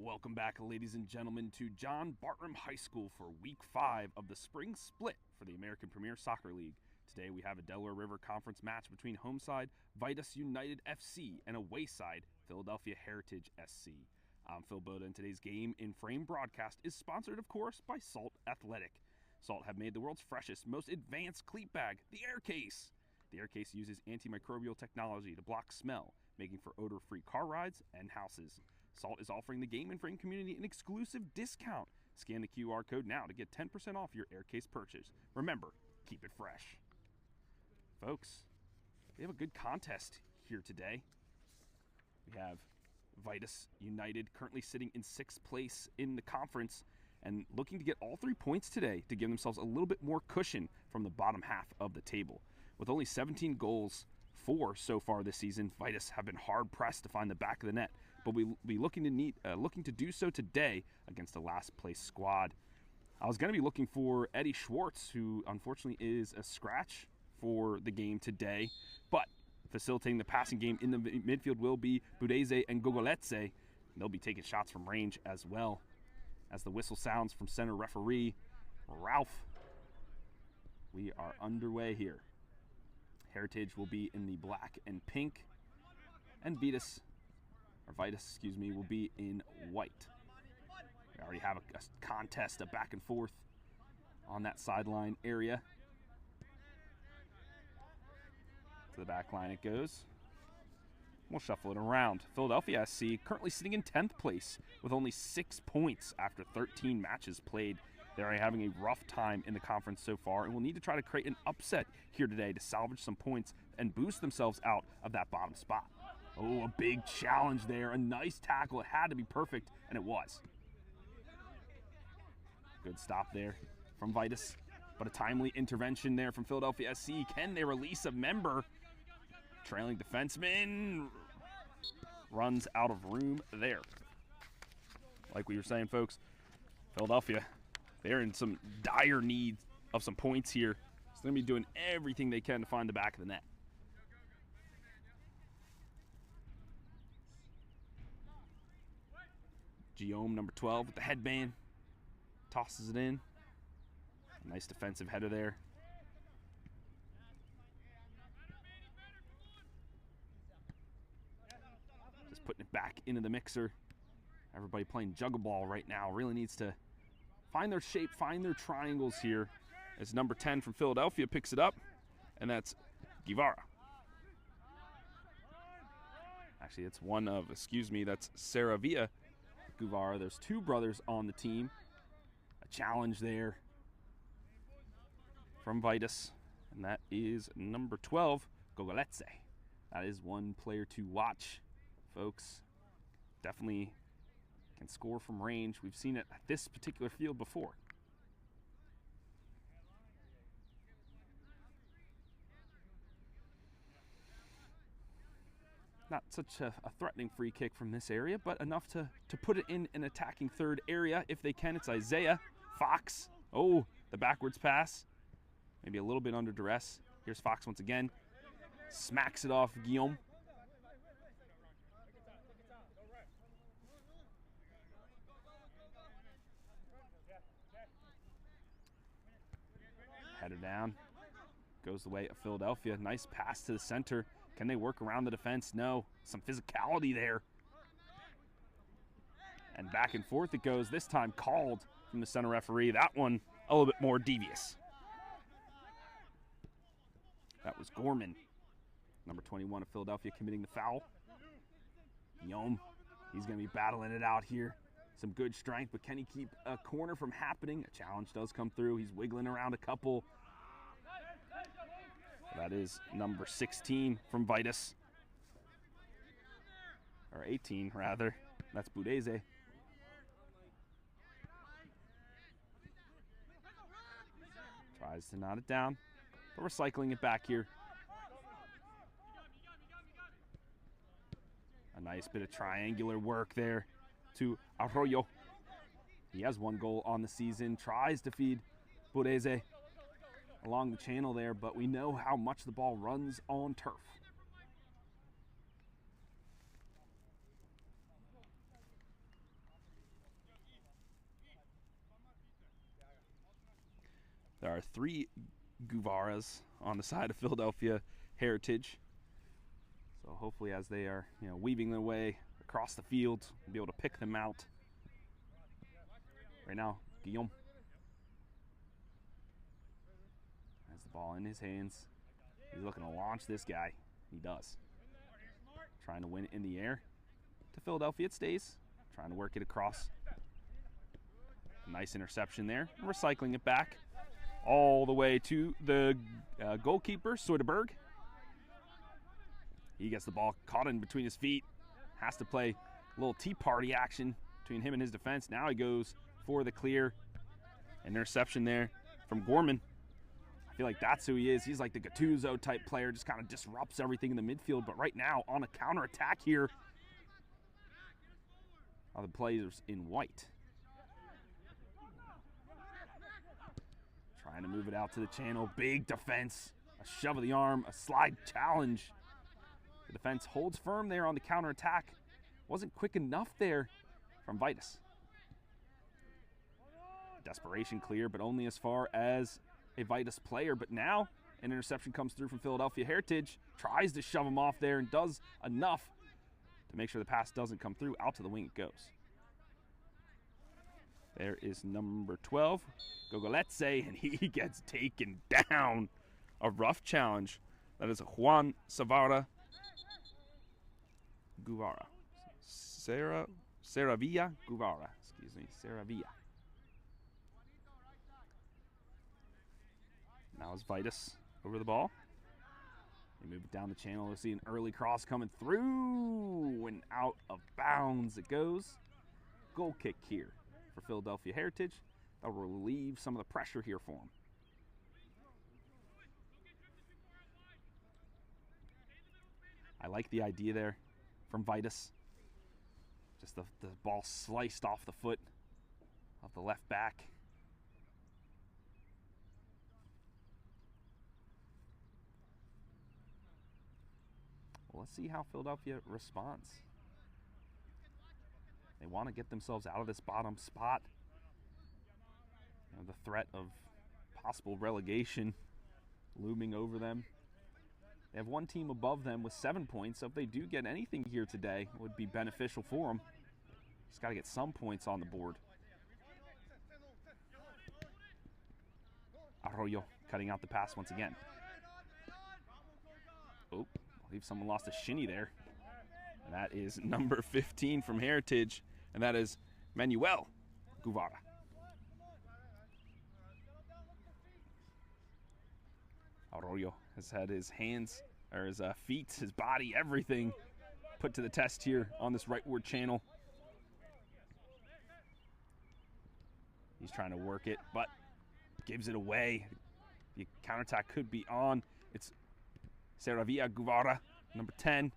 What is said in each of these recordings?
Welcome back, ladies and gentlemen, to John Bartram High School for Week 5 of the Spring Split for the American Premier Soccer League. Today we have a Delaware River Conference match between home side Vidas United FC and away side Philadelphia Heritage SC. I'm Phil Boda, and today's Game in Frame broadcast is sponsored, of course, by Salt Athletic. Salt have made the world's freshest, most advanced cleat bag, the Air Case. The Air Case uses antimicrobial technology to block smell, making for odor-free car rides and houses. Salt is offering the Game in Frame community an exclusive discount. Scan the QR code now to get 10% off your Air Case purchase. Remember, keep it fresh. Folks, we have a good contest here today. We have Vidas United currently sitting in 6th place in the conference and looking to get all 3 points today to give themselves a little bit more cushion from the bottom half of the table. With only 17 goals for so far this season, Vidas have been hard pressed to find the back of the net, but we'll be looking to do so today against the last place squad. I was going to be looking for Eddie Schwartz, who unfortunately is a scratch for the game today, but facilitating the passing game in the midfield will be Budeze and Gogoletse. They'll be taking shots from range as well. As the whistle sounds from center referee Ralph, we are underway here. Heritage will be in the black and pink, and Vidas will be in white. We already have a contest, a back and forth on that sideline area. To the back line it goes. We'll shuffle it around. Philadelphia SC currently sitting in 10th place with only 6 points after 13 matches played. They're having a rough time in the conference so far and will need to try to create an upset here today to salvage some points and boost themselves out of that bottom spot. Oh, a big challenge there. A nice tackle. It had to be perfect, and it was. Good stop there from Vidas, but a timely intervention there from Philadelphia SC. Can they release a member? Trailing defenseman runs out of room there. Like we were saying, folks, Philadelphia, they're in some dire need of some points here. So they're going to be doing everything they can to find the back of the net. Guillaume, number 12, with the headband. Tosses it in. Nice defensive header there. Just putting it back into the mixer. Everybody playing juggle ball right now really needs to find their shape, find their triangles here. As number 10 from Philadelphia picks it up, and that's Guevara. Actually, it's that's Saravia Guevara. There's 2 brothers on the team. A challenge there from Vidas, and that is number 12, Gogoletse. That is one player to watch, folks. Definitely can score from range. We've seen it at this particular field before. Not such a threatening free kick from this area, but enough to put it in an attacking third area if they can. It's Isaiah Fox. Oh, the backwards pass. Maybe a little bit under duress. Here's Fox once again. Smacks it off Guillaume. Header down. Goes the way of Philadelphia. Nice pass to the center. Can they work around the defense? No. Some physicality there. And back and forth it goes. This time called from the center referee. That one a little bit more devious. That was Gorman, number 21 of Philadelphia, committing the foul. Guillaume, he's going to be battling it out here. Some good strength, but can he keep a corner from happening? A challenge does come through. He's wiggling around a couple. That is number 16 from Vidas. Or 18, rather. That's Budeze. Tries to knot it down, but we're cycling it back here. A nice bit of triangular work there to Arroyo. He has 1 goal on the season. Tries to feed Budeze along the channel there, but we know how much the ball runs on turf. are 3 Guevaras on the side of Philadelphia Heritage. So hopefully as they are, weaving their way across the field, we'll be able to pick them out. Right now, Guillaume has the ball in his hands. He's looking to launch this guy. He does. Trying to win it in the air. To Philadelphia it stays. Trying to work it across. Nice interception there. Recycling it back all the way to the goalkeeper, Soderberg. He gets the ball caught in between his feet. Has to play a little tea party action between him and his defense. Now he goes for the clear. Interception there from Gorman. I feel like that's who he is. He's like the Gattuso type player, just kind of disrupts everything in the midfield. But right now, on a counterattack here, are the players in white. Trying to move it out to the channel. Big defense. A shove of the arm. A slide challenge. The defense holds firm there on the counterattack. Wasn't quick enough there from Vidas. Desperation clear, but only as far as a Vidas player. But now an interception comes through from Philadelphia Heritage. Tries to shove him off there and does enough to make sure the pass doesn't come through. Out to the wing it goes. There is number 12, Gogoletse, and he gets taken down. A rough challenge. That is Juan Savara Guevara. Saravia Guevara. Excuse me, Saravia. Now is Vidas over the ball. They move it down the channel. We'll see an early cross coming through, and out of bounds it goes. Goal kick here for Philadelphia Heritage. That will relieve some of the pressure here for them. I like the idea there from Vidas. Just the ball sliced off the foot of the left back. Well, let's see how Philadelphia responds. They want to get themselves out of this bottom spot. The threat of possible relegation looming over them. They have one team above them with 7 points, so if they do get anything here today, it would be beneficial for them. Just got to get some points on the board. Arroyo cutting out the pass once again. Oh, I believe someone lost a shinny there. And that is number 15 from Heritage, and that is Manuel Guevara. Arroyo has had his hands, or his feet, his body, everything put to the test here on this rightward channel. He's trying to work it, but gives it away. The counterattack could be on. It's Saravia Guevara, number 10.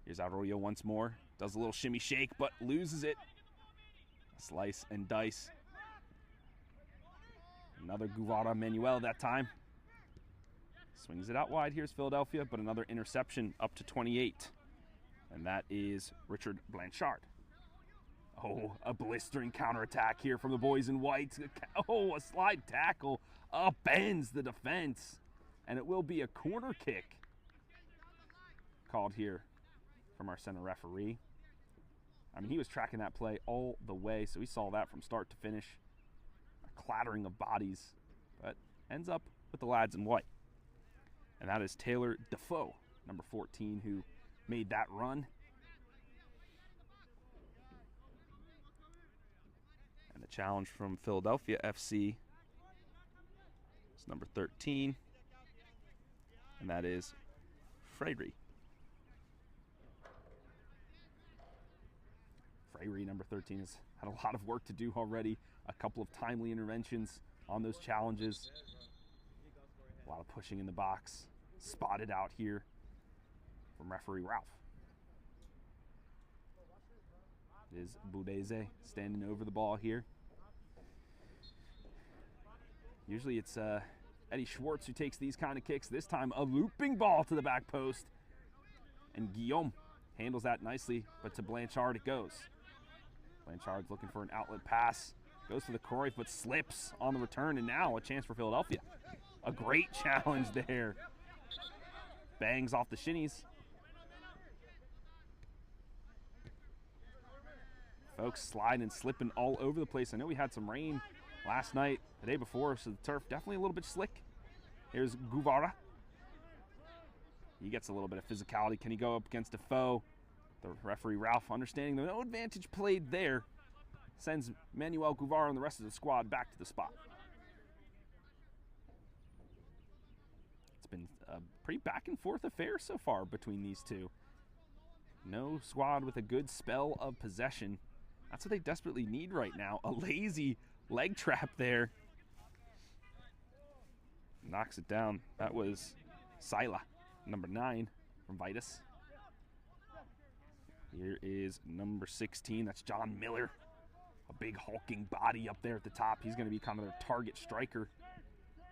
Here's Arroyo once more. Does a little shimmy shake, but loses it. Slice and dice. Another Guevara Manuel that time. Swings it out wide. Here's Philadelphia, but another interception up to 28. And that is Richard Blanchard. Oh, a blistering counterattack here from the boys in white. Oh, a slide tackle upends the defense. And it will be a corner kick called here from our center referee. I mean, he was tracking that play all the way, so we saw that from start to finish. A clattering of bodies, but ends up with the lads in white. And that is Taylor Defoe, number 14, who made that run. And the challenge from Philadelphia FC is number 13, and that is Freire. Freire, number 13, has had a lot of work to do already. A couple of timely interventions on those challenges. A lot of pushing in the box. Spotted out here from referee Ralph. It is Budeze standing over the ball here. Usually it's Eddie Schwartz who takes these kind of kicks. This time a looping ball to the back post. And Guillaume handles that nicely, but to Blanchard it goes. Blanchard's looking for an outlet pass. Goes for the Cruyff, but slips on the return, and now a chance for Philadelphia. A great challenge there. Bangs off the shinnies. Folks sliding and slipping all over the place. I know we had some rain last night, the day before, so the turf definitely a little bit slick. Here's Guevara. He gets a little bit of physicality. Can he go up against Defoe? The referee, Ralph, understanding the no advantage played there, sends Manuel Guevara and the rest of the squad back to the spot. It's been a pretty back and forth affair so far between these two. No squad with a good spell of possession. That's what they desperately need right now. A lazy leg trap there. Knocks it down. That was Sila, number 9 from Vidas. Here is number 16. That's John Miller. A big hulking body up there at the top. He's going to be kind of their target striker.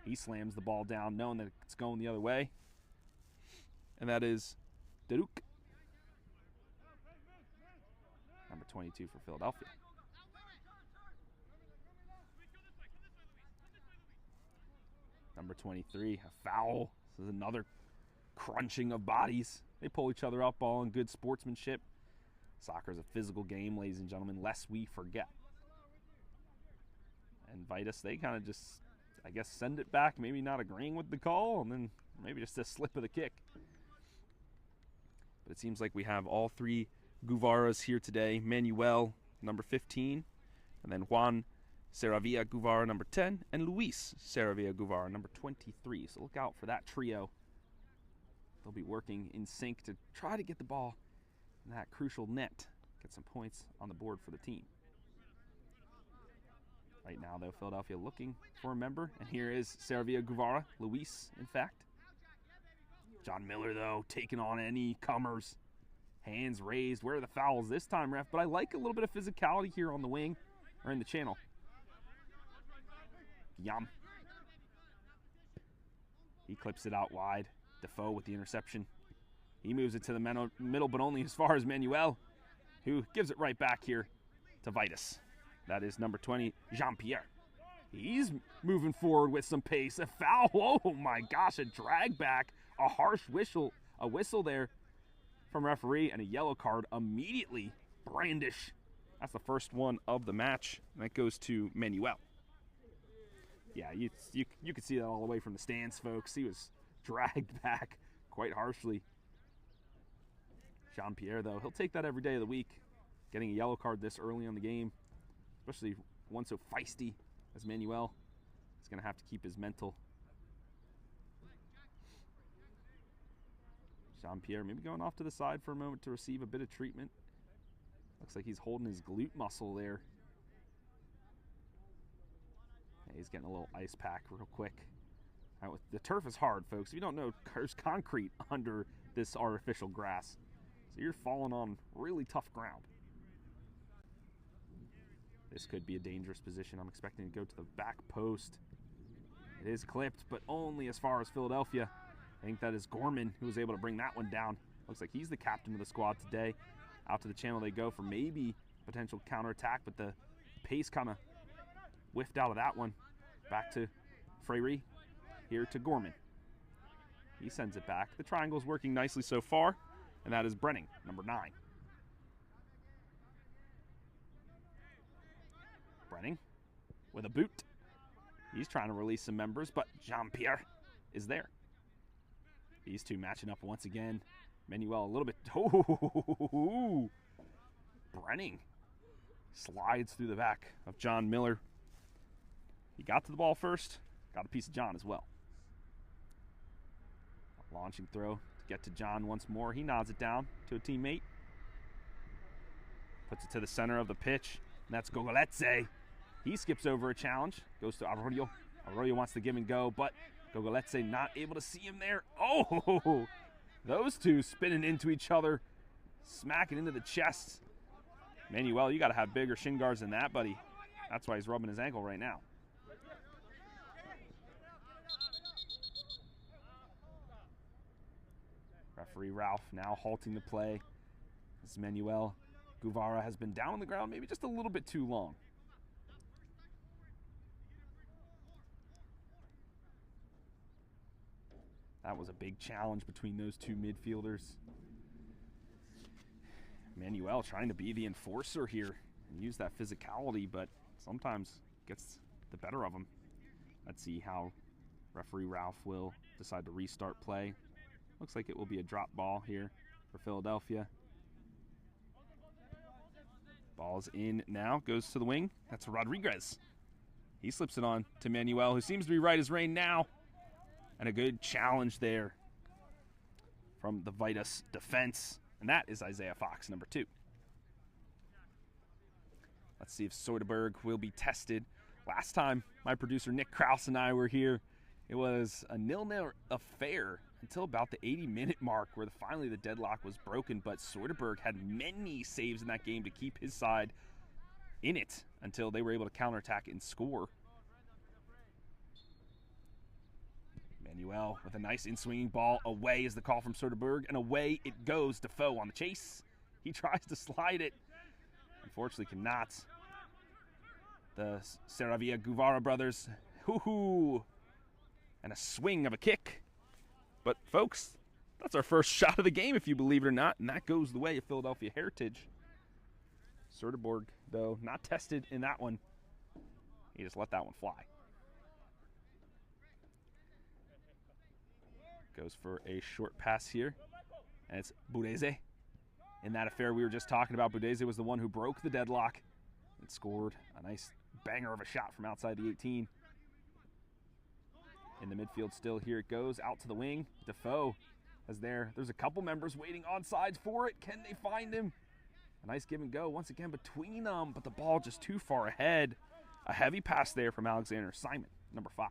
He slams the ball down knowing that it's going the other way. And that is Daruk. Number 22 for Philadelphia. Number 23, a foul. This is another crunching of bodies. They pull each other up, all in good sportsmanship. Soccer is a physical game, ladies and gentlemen, lest we forget. And Vidas, they kind of just, I guess, send it back, maybe not agreeing with the call, and then maybe just a slip of the kick. But it seems like we have all 3 Guevaras here today. Manuel, number 15, and then Juan Saravia Guevara, number 10, and Luis Saravia Guevara, number 23. So look out for that trio. They'll be working in sync to try to get the ball in that crucial net. Get some points on the board for the team. Right now, though, Philadelphia looking for a member, and here is Saravia Guevara, Luis, in fact. John Miller, though, taking on any comers. Hands raised. Where are the fouls this time, ref? But I like a little bit of physicality here on the wing, or in the channel. Yum. He clips it out wide. Defoe with the interception. He moves it to the middle, but only as far as Manuel, who gives it right back here to Vidas. That is number 20, Jean-Pierre. He's moving forward with some pace. A foul. Oh my gosh, a drag back. A harsh whistle. A whistle there from referee, and a yellow card immediately. Brandish. That's the first one of the match. And that goes to Manuel. Yeah, you could see that all the way from the stands, folks. He was dragged back quite harshly. Jean-Pierre, though, he'll take that every day of the week. Getting a yellow card this early on the game, especially one so feisty as Manuel, is going to have to keep his mental. Jean-Pierre maybe going off to the side for a moment to receive a bit of treatment. Looks like he's holding his glute muscle there. Yeah, he's getting a little ice pack real quick. The turf is hard, folks. If you don't know, there's concrete under this artificial grass. So you're falling on really tough ground. This could be a dangerous position. I'm expecting to go to the back post. It is clipped, but only as far as Philadelphia. I think that is Gorman who was able to bring that one down. Looks like he's the captain of the squad today. Out to the channel they go for maybe potential counterattack, but the pace kind of whiffed out of that one. Back to Freyre. Here to Gorman. He sends it back. The triangle's working nicely so far, and that is Brenning, number 9. Brenning with a boot. He's trying to release some members, but Jean-Pierre is there. These two matching up once again. Manuel a little bit. Oh, Brenning slides through the back of John Miller. He got to the ball first, got a piece of John as well. Launching throw to get to John once more. He nods it down to a teammate. Puts it to the center of the pitch, and that's Gogoletse. He skips over a challenge, goes to Arroyo. Arroyo wants to give and go, but Gogoletse not able to see him there. Oh, those two spinning into each other, smacking into the chest. Manuel, you got to have bigger shin guards than that, buddy. That's why he's rubbing his ankle right now. Referee Ralph now halting the play. As Manuel Guevara has been down on the ground maybe just a little bit too long. That was a big challenge between those two midfielders. Manuel trying to be the enforcer here and use that physicality, but sometimes gets the better of him. Let's see how referee Ralph will decide to restart play. Looks like it will be a drop ball here for Philadelphia. Ball's in now, goes to the wing. That's Rodriguez. He slips it on to Manuel, who seems to be right as rain now. And a good challenge there from the Vidas defense. And that is Isaiah Fox, number 2. Let's see if Soderberg will be tested. Last time my producer Nick Krause and I were here, it was a 0-0 affair until about the 80-minute mark where finally the deadlock was broken. But Soderberg had many saves in that game to keep his side in it until they were able to counterattack and score. Manuel with a nice in-swinging ball. Away is the call from Soderberg, and away it goes. Defoe on the chase. He tries to slide it. Unfortunately cannot. The Saravia Guevara brothers. Hoo-hoo. And a swing of a kick. But, folks, that's our first shot of the game, if you believe it or not, and that goes the way of Philadelphia Heritage. Soderberg, though, not tested in that one. He just let that one fly. Goes for a short pass here, and it's Budeze. In that affair we were just talking about, Budeze was the one who broke the deadlock and scored a nice banger of a shot from outside the 18. In the midfield still, here it goes, out to the wing. Defoe is there. There's a couple members waiting on sides for it. Can they find him? A nice give and go once again between them, but the ball just too far ahead. A heavy pass there from Alexander Simon, number 5.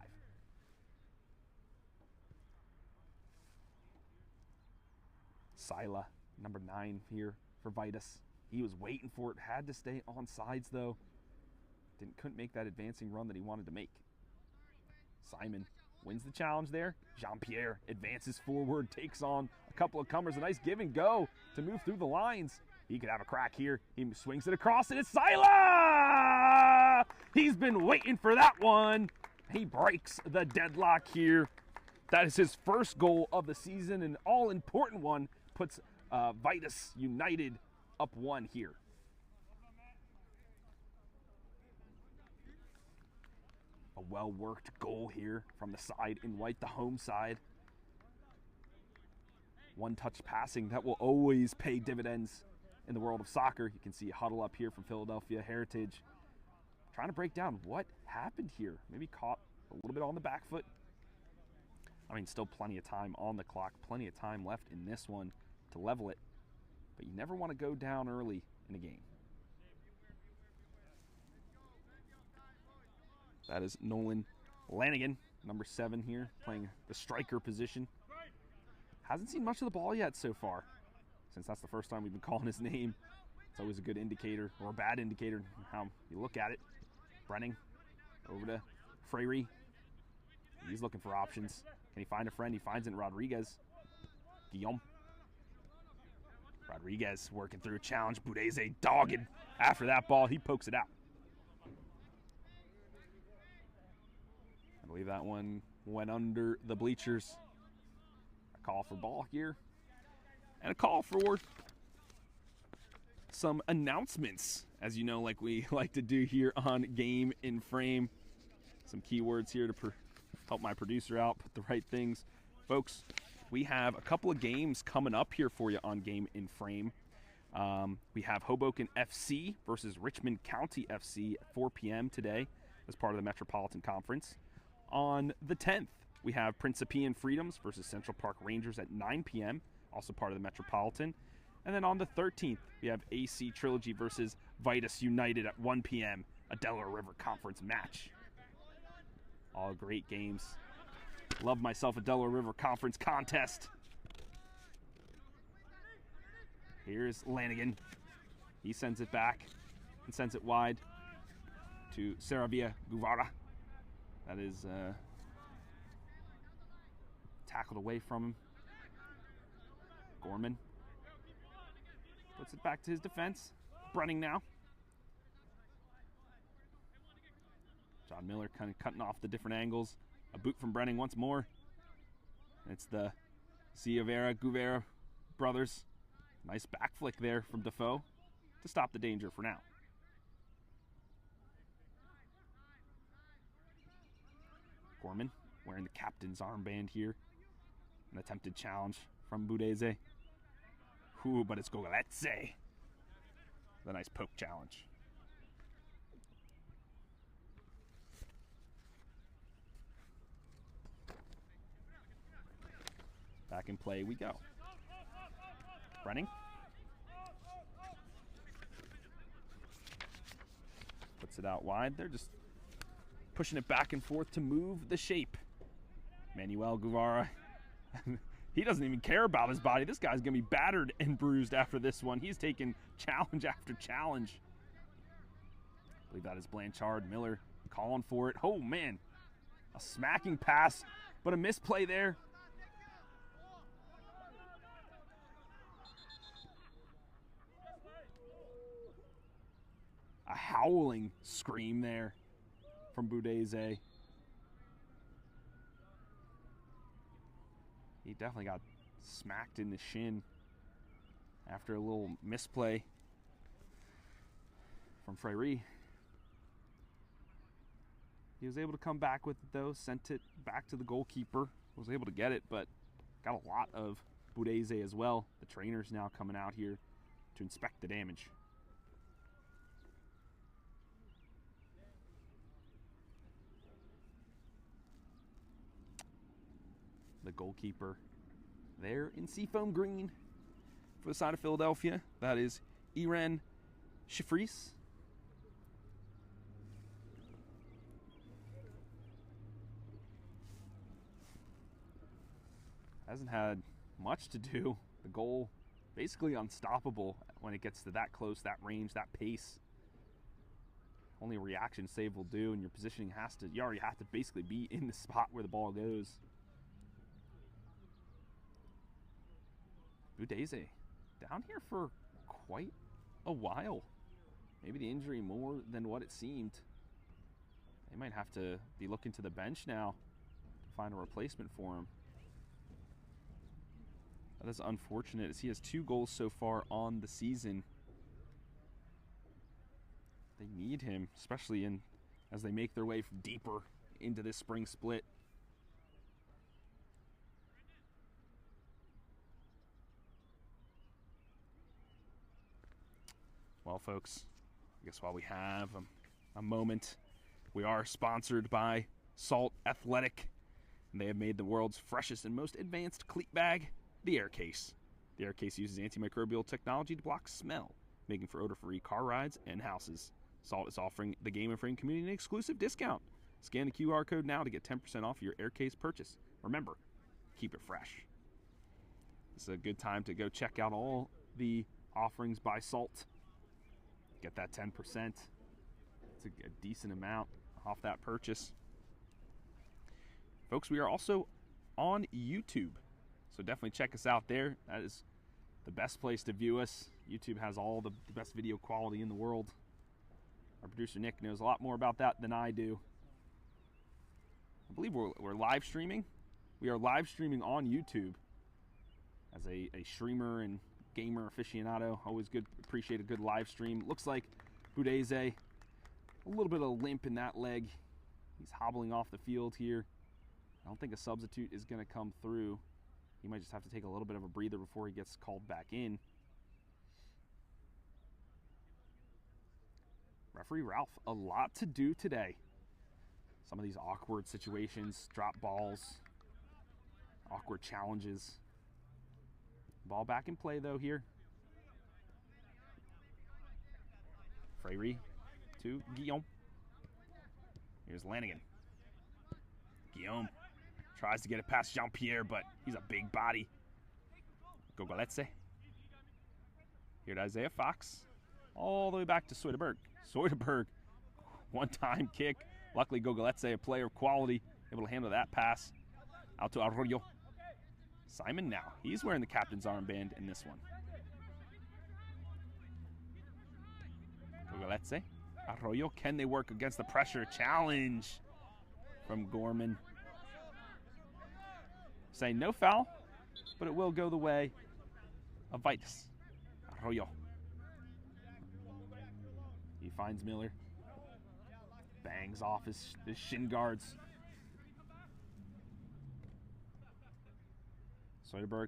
Sila, number 9 here for Vidas. He was waiting for it, had to stay on sides though. Couldn't make that advancing run that he wanted to make. Simon wins the challenge there. Jean-Pierre advances forward, takes on a couple of comers. A nice give and go to move through the lines. He could have a crack here. He swings it across, and it's Sila! He's been waiting for that one. He breaks the deadlock here. That is his first goal of the season, an all-important one. Puts Vidas United up 1 here. A well-worked goal here from the side in white, the home side. One-touch passing that will always pay dividends in the world of soccer. You can see a huddle up here from Philadelphia Heritage. Trying to break down what happened here. Maybe caught a little bit on the back foot. I mean, still plenty of time on the clock, plenty of time left in this one to level it. But you never want to go down early in a game. That is Nolan Lanigan, number 7 here, playing the striker position. Hasn't seen much of the ball yet so far, since that's the first time we've been calling his name. It's always a good indicator, or a bad indicator, how you look at it. Brenning over to Freyre. He's looking for options. Can he find a friend? He finds it in Rodriguez. Guillaume. Rodriguez working through a challenge. Budeze dogged after that ball. He pokes it out. I believe that one went under the bleachers. A call for ball here. And a call for some announcements, as you know, like we like to do here on Game in Frame. Some keywords here to help my producer out, put the right things. Folks, we have a couple of games coming up here for you on Game in Frame. We have Hoboken FC versus Richmond County FC at 4 p.m. today as part of the Metropolitan Conference. On the 10th, we have Principian Freedoms versus Central Park Rangers at 9 p.m., also part of the Metropolitan. And then on the 13th, we have AC Trilogy versus Vidas United at 1 p.m., a Delaware River Conference match. All great games. Love myself a Delaware River Conference contest. Here's Lanigan. He sends it back and sends it wide to Saravia Guevara. That is tackled away from him. Gorman puts it back to his defense. Brenning now. John Miller kind of cutting off the different angles. A boot from Brenning once more. It's the Guvera brothers. Nice back flick there from Defoe to stop the danger for now. Gorman wearing the captain's armband here. An attempted challenge from Budeze. Ooh, but it's Gogoletze. The nice poke challenge. Back in play we go. Running. Puts it out wide. They're just pushing it back and forth to move the shape. Manuel Guevara. He doesn't even care about his body. This guy's going to be battered and bruised after this one. He's taking challenge after challenge. I believe that is Blanchard. Miller calling for it. Oh, man. A smacking pass, but a misplay there. A howling scream there from Budeze. He definitely got smacked in the shin after a little misplay from Freyre. He was able to come back with it though, sent it back to the goalkeeper. Was able to get it, but got a lot of Budeze as well. The trainer's now coming out here to inspect the damage. The goalkeeper there in seafoam green for the side of Philadelphia. That is Iran Shifris. Hasn't had much to do. The goal basically unstoppable when it gets to that close, that range, that pace. Only a reaction save will do, and your positioning has to, you already have to basically be in the spot where the ball goes. Budeze down here for quite a while. Maybe the injury more than what it seemed. They might have to be looking to the bench now to find a replacement for him. That is unfortunate as he has 2 goals so far on the season. They need him, especially as they make their way from deeper into this spring split. Well, folks, I guess while we have a moment, we are sponsored by Salt Athletic, and they have made the world's freshest and most advanced cleat bag, the Air Case. The Air Case uses antimicrobial technology to block smell, making for odor-free car rides and houses. Salt is offering the Game and Frame community an exclusive discount. Scan the QR code now to get 10% off your Air Case purchase. Remember, keep it fresh. This is a good time to go check out all the offerings by Salt. Get that 10%. It's a decent amount off that purchase. Folks, we are also on YouTube, so definitely check us out there. That is the best place to view us. YouTube has all the best video quality in the world. Our producer Nick knows a lot more about that than I do. I believe we're live streaming. We are live streaming on YouTube as a streamer and gamer aficionado. Always good, appreciate a good live stream. Looks like Budeze, a little bit of limp in that leg. He's hobbling off the field here. I don't think a substitute is going to come through. He might just have to take a little bit of a breather before he gets called back in. Referee Ralph, a lot to do today. Some of these awkward situations, drop balls, awkward challenges. Ball back in play, though, here. Freyre to Guillaume. Here's Lanigan. Guillaume tries to get it past Jean-Pierre, but he's a big body. Gogoletze. Here to Isaiah Fox. All the way back to Soderberg. Soderberg, one-time kick. Luckily, Gogoletze, a player of quality, able to handle that pass. Out to Arroyo. Simon now. He's wearing the captain's armband in this one. Gogoletze. Arroyo. Can they work against the pressure? Challenge from Gorman. saying no foul, but it will go the way of Vidas. Arroyo. He finds Miller. Bangs off his shin guards. Soderberg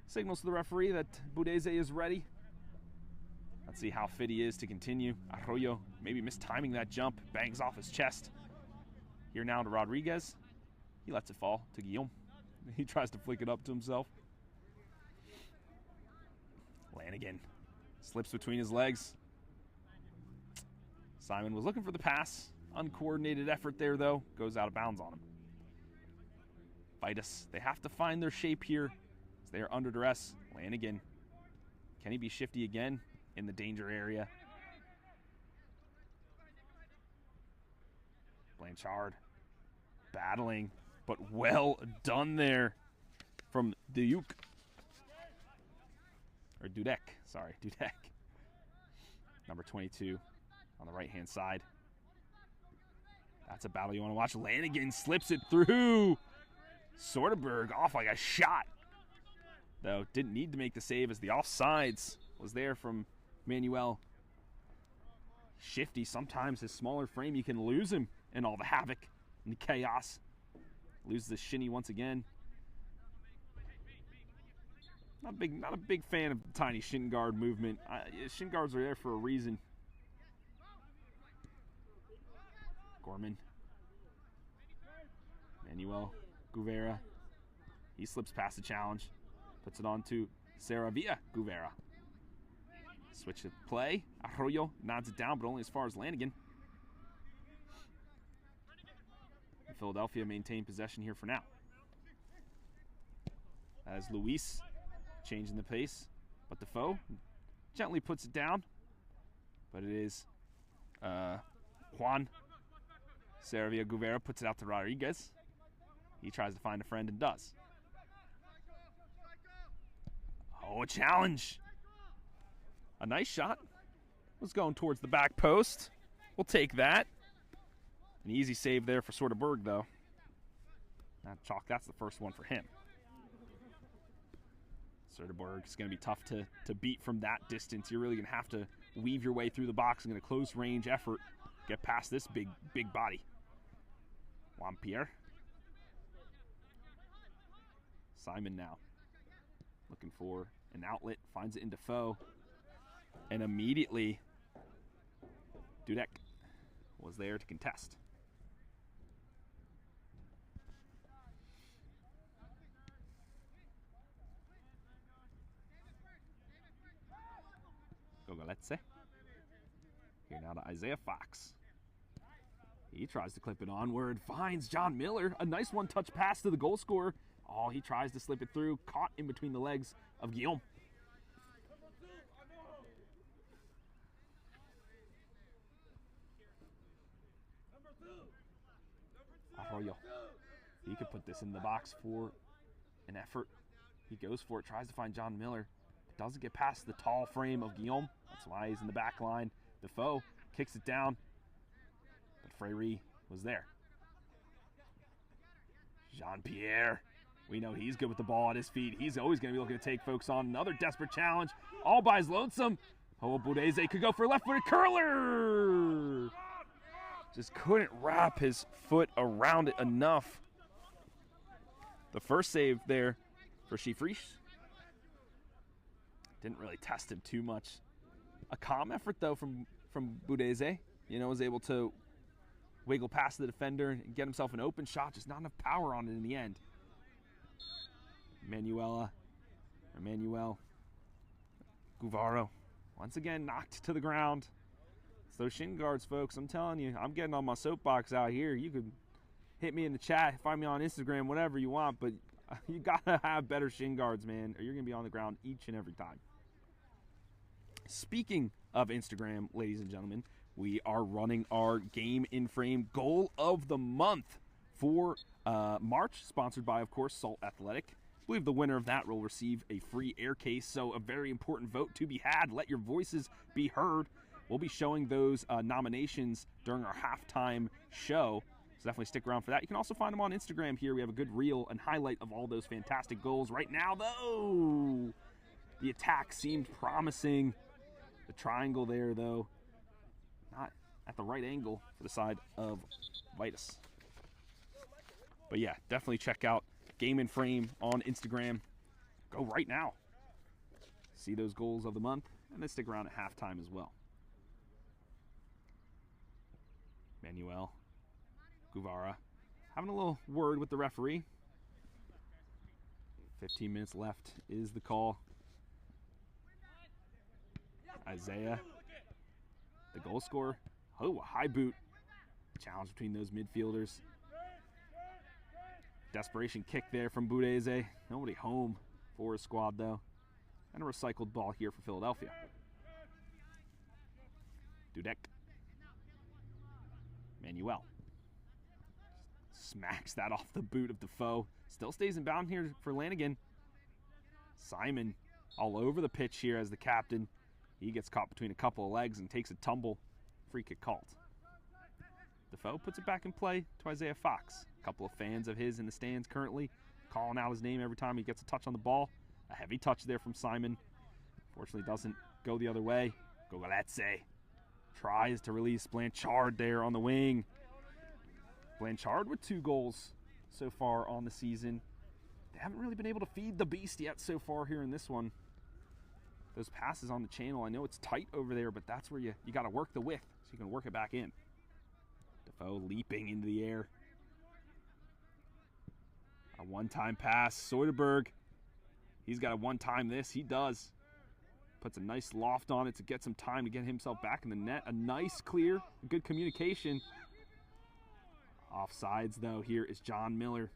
signals to the referee that Budeze is ready. Let's see how fit he is to continue. Arroyo maybe mistiming that jump. Bangs off his chest. Here now to Rodriguez. He lets it fall to Guillaume. He tries to flick it up to himself. Lanigan slips between his legs. Simon was looking for the pass. Uncoordinated effort there, though. Goes out of bounds on him. Vidas, they have to find their shape here as they are under duress. Lanigan. Can he be shifty again in the danger area? Blanchard battling, but well done there from Dudek. Or Dudek, sorry, Dudek. Number 22 on the right-hand side. That's a battle you want to watch. Lanigan slips it through. Soderberg off like a shot. Though didn't need to make the save as the offsides was there from Manuel. Shifty, sometimes his smaller frame, you can lose him in all the havoc and the chaos. Loses the shinny once again. Not a big fan of the tiny shin guard movement. Shin guards are there for a reason. Gorman. Manuel Guvera. He slips past the challenge. Puts it on to Saravia Guvera. Switch of play. Arroyo nods it down, but only as far as Lanigan. Philadelphia maintain possession here for now. As Luis changing the pace, but Defoe gently puts it down. But it is Juan. Saravia Guvera puts it out to Rodriguez. He tries to find a friend and does. Oh, a challenge. A nice shot. Was going towards the back post. We'll take that. An easy save there for Soderberg, though. That's the first one for him. Soderberg is going to be tough to beat from that distance. You're really going to have to weave your way through the box and get a close range effort. Get past this big body. Juan Pierre. Simon now. Looking for an outlet. Finds it in Defoe. And immediately, Dudek was there to contest. Gogoletze. Here now to Isaiah Fox. He tries to clip it onward. Finds John Miller. A nice one-touch pass to the goal scorer. Oh, he tries to slip it through. Caught in between the legs of Guillaume. Arroyo. He could put this in the box for an effort. He goes for it. Tries to find John Miller. Doesn't get past the tall frame of Guillaume. That's why he's in the back line. Defoe kicks it down. But Freyre was there. Jean-Pierre. We know he's good with the ball at his feet. He's always going to be looking to take folks on. Another desperate challenge. All by his lonesome. Oh, Budeze could go for a left-footed curler. Just couldn't wrap his foot around it enough. The first save there for Schifrisch. Didn't really test him too much. A calm effort, though, from Budeze. You know, was able to wiggle past the defender and get himself an open shot. Just not enough power on it in the end. Manuel Guvaro. Once again, knocked to the ground. It's those shin guards, folks. I'm telling you, I'm getting on my soapbox out here. You could hit me in the chat, find me on Instagram, whatever you want, but you got to have better shin guards, man, or you're going to be on the ground each and every time. Speaking of Instagram, ladies and gentlemen, we are running our Game in Frame Goal of the Month for March, sponsored by, of course, Salt Athletic. I believe the winner of that will receive a free air case, so a very important vote to be had. Let your voices be heard. We'll be showing those nominations during our halftime show, So definitely stick around for that. You can also find them on Instagram here. We have a good reel and highlight of all those fantastic goals. Right now, though, the attack seemed promising. The triangle there, though, not at the right angle for the side of Vidas. But yeah, definitely check out Game and Frame on Instagram. Go right now. See those goals of the month, and then stick around at halftime as well. Manuel Guevara having a little word with the referee. 15 minutes left is the call. Isaiah, the goal scorer. Oh, a high boot. Challenge between those midfielders. Desperation kick there from Budeze. Nobody home for his squad, though. And a recycled ball here for Philadelphia. Dudek. Manuel. Smacks that off the boot of Defoe. Still stays in bound here for Lanigan. Simon all over the pitch here as the captain. He gets caught between a couple of legs and takes a tumble. Free kick called. Defoe puts it back in play to Isaiah Fox. A couple of fans of his in the stands currently calling out his name every time he gets a touch on the ball. A heavy touch there from Simon. Fortunately doesn't go the other way. Gogoletse tries to release Blanchard there on the wing. Blanchard with 2 goals so far on the season. They haven't really been able to feed the beast yet so far here in this one. Those passes on the channel, I know it's tight over there, but that's where you got to work the width so you can work it back in. Defoe leaping into the air. A one-time pass. Soderberg, he's got a one-time this. He does. Puts a nice loft on it to get some time to get himself back in the net. A nice clear, good communication. Offsides, though, here is John Miller.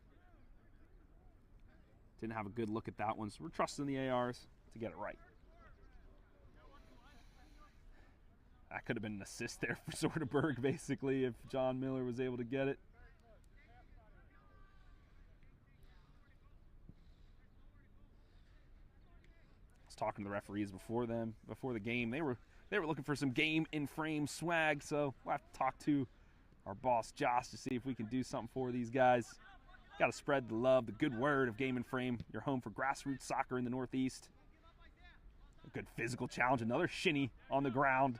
Didn't have a good look at that one, so we're trusting the ARs to get it right. That could have been an assist there for Soderberg, basically, if John Miller was able to get it. I was talking to the referees before the game. They were looking for some game in frame swag, so we'll have to talk to our boss Josh to see if we can do something for these guys. Got to spread the love, the good word of Game and Frame. Your home for grassroots soccer in the Northeast. A good physical challenge, another shinny on the ground.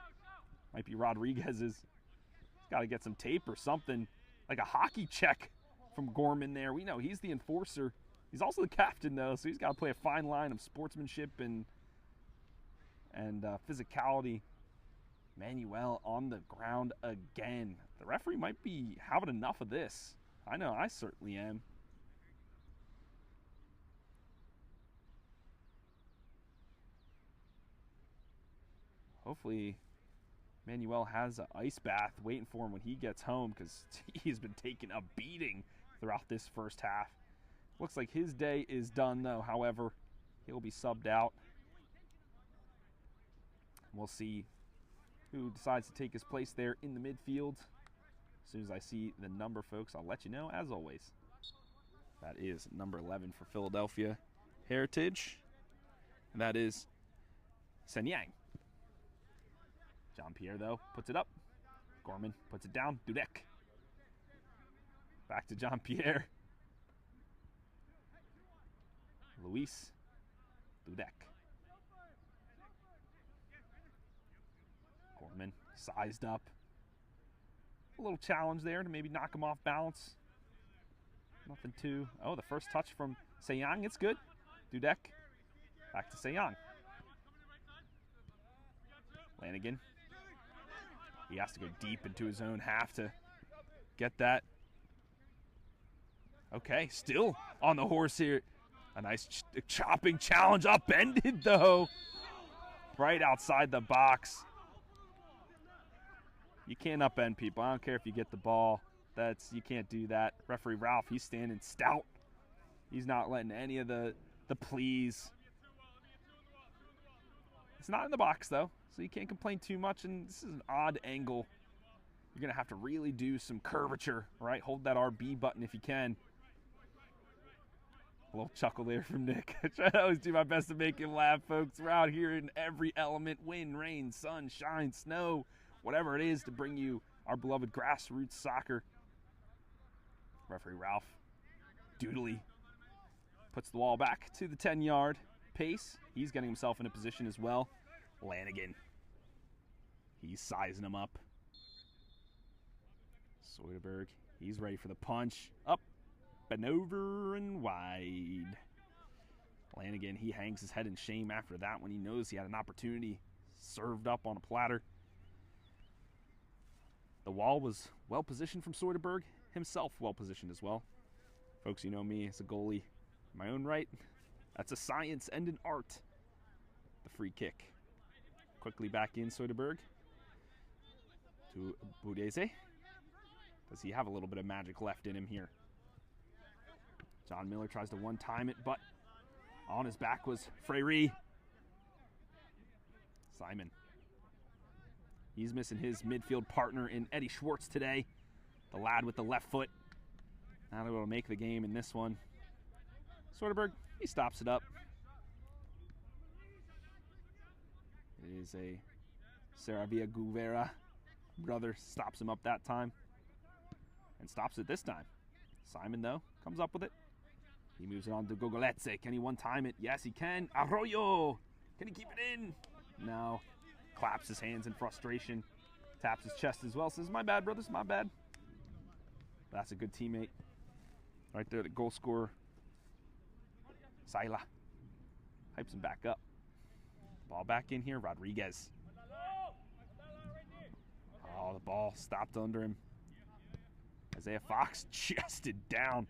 Might be Rodriguez's. He's got to get some tape or something, like a hockey check from Gorman there. We know he's the enforcer. He's also the captain, though, so he's got to play a fine line of sportsmanship and physicality. Manuel on the ground again. The referee might be having enough of this. I know I certainly am. Hopefully Manuel has an ice bath waiting for him when he gets home, because he's been taking a beating throughout this first half. Looks like his day is done, though. However, he'll be subbed out. We'll see who decides to take his place there in the midfield. As soon as I see the number, folks, I'll let you know, as always. That is number 11 for Philadelphia Heritage. And that is Senyang. Jean-Pierre, though, puts it up. Gorman puts it down. Dudek. Back to Jean-Pierre. Luis Dudek. Gorman sized up. A little challenge there to maybe knock him off balance. Nothing too. Oh, the first touch from Senyang. It's good. Dudek. Back to Senyang. Lanigan. He has to go deep into his own half to get that. Okay, still on the horse here. A nice chopping challenge, upended though. Right outside the box. You can't upend people. I don't care if you get the ball. You can't do that. Referee Ralph, he's standing stout. He's not letting any of the pleas. It's not in the box though, so you can't complain too much, and this is an odd angle. You're going to have to really do some curvature, right? Hold that RB button if you can. A little chuckle there from Nick. I try to always do my best to make him laugh, folks. We're out here in every element, wind, rain, sun, shine, snow, whatever it is, to bring you our beloved grassroots soccer. Referee Ralph Doodley puts the wall back to the 10-yard pace. He's getting himself in a position as well. Lanigan, he's sizing him up. Soderberg, he's ready for the punch. Up and over and wide. Lanigan, he hangs his head in shame after that when he knows he had an opportunity served up on a platter. The wall was well positioned from Soderberg, himself well positioned as well. Folks, you know me as a goalie in my own right. That's a science and an art. The free kick. Quickly back in Soderberg to Budeze. Does he have a little bit of magic left in him here? John Miller tries to one-time it, but on his back was Freyre. Simon. He's missing his midfield partner in Eddie Schwartz today. The lad with the left foot. Not able to make the game in this one. Soderberg, he stops it up. It is a Saravia Guvera brother. Stops him up that time. And stops it this time. Simon, though, comes up with it. He moves it on to Gogoletse. Can he one-time it? Yes, he can. Arroyo! Can he keep it in? No. Claps his hands in frustration. Taps his chest as well. Says, my bad, brothers, my bad. That's a good teammate. Right there, the goal scorer. Saila. Hypes him back up. Ball back in here. Rodriguez. Oh, the ball stopped under him. Isaiah Fox chested down.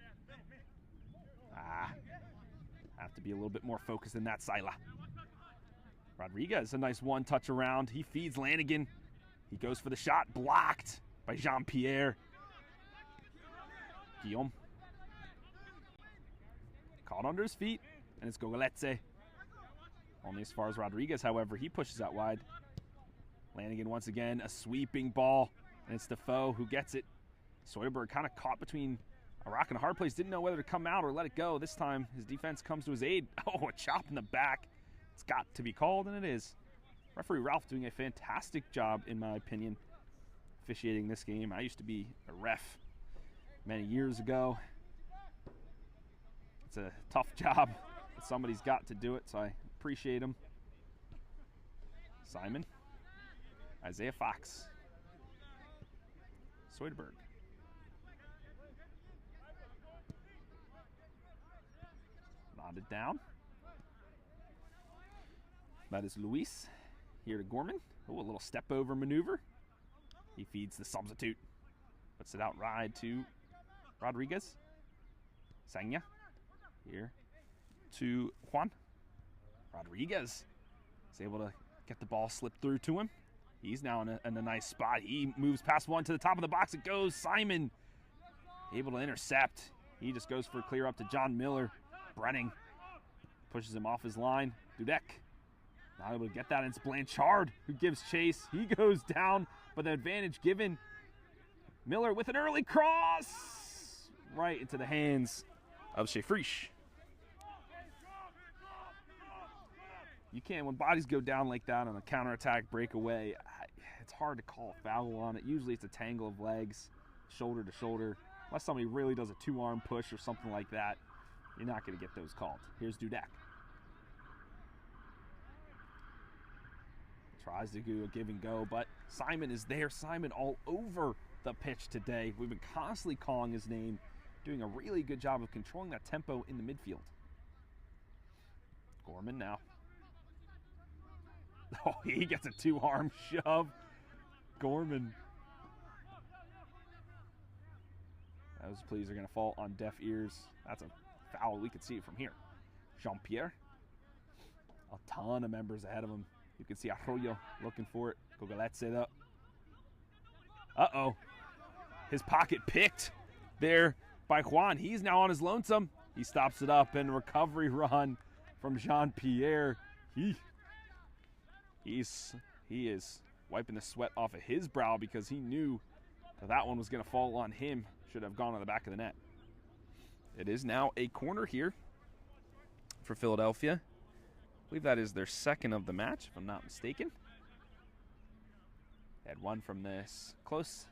Have to be a little bit more focused than that, Saila. Rodriguez, a nice one-touch around. He feeds Lanigan. He goes for the shot. Blocked by Jean-Pierre. Guillaume. Caught under his feet, and it's Gogoletse. Only as far as Rodriguez, however. He pushes out wide. Lanigan once again, a sweeping ball, and it's Defoe who gets it. Soderberg kind of caught between a rock and a hard place. Didn't know whether to come out or let it go. This time, his defense comes to his aid. Oh, a chop in the back. It's got to be called, and it is. Referee Ralph doing a fantastic job, in my opinion, officiating this game. I used to be a ref many years ago. It's a tough job, but somebody's got to do it, so I appreciate him. Simon. Isaiah Fox. Soderberg. Nodded down. That is Luis. Here to Gorman. Oh, a little step over maneuver. He feeds the substitute. Puts it out wide to Rodriguez. Sanya. Here to Juan. Rodriguez is able to get the ball slipped through to him. He's now in a nice spot. He moves past one to the top of the box. It goes. Simon able to intercept. He just goes for a clear up to John Miller. Brenning pushes him off his line. Dudek not able to get that. And it's Blanchard who gives chase. He goes down, but the advantage given. Miller with an early cross right into the hands of Shefrish. You can't, when bodies go down like that on a counterattack breakaway, it's hard to call a foul on it. Usually it's a tangle of legs, shoulder to shoulder. Unless somebody really does a two-arm push or something like that, you're not going to get those called. Here's Dudek. Tries to do a give and go, but Simon is there. Simon all over the pitch today. We've been constantly calling his name, doing a really good job of controlling that tempo in the midfield. Gorman now. Oh, he gets a two-arm shove. Gorman. Those pleas are going to fall on deaf ears. That's a foul. We can see it from here. Jean-Pierre. A ton of members ahead of him. You can see Arroyo looking for it. Gogoletse up. Uh-oh. His pocket picked there by Juan. He's now on his lonesome. He stops it up and recovery run from Jean-Pierre. He is wiping the sweat off of his brow because he knew that one was going to fall on him. Should have gone on the back of the net. It is now a corner here for Philadelphia. I believe that is their second of the match, if I'm not mistaken. They had one from this close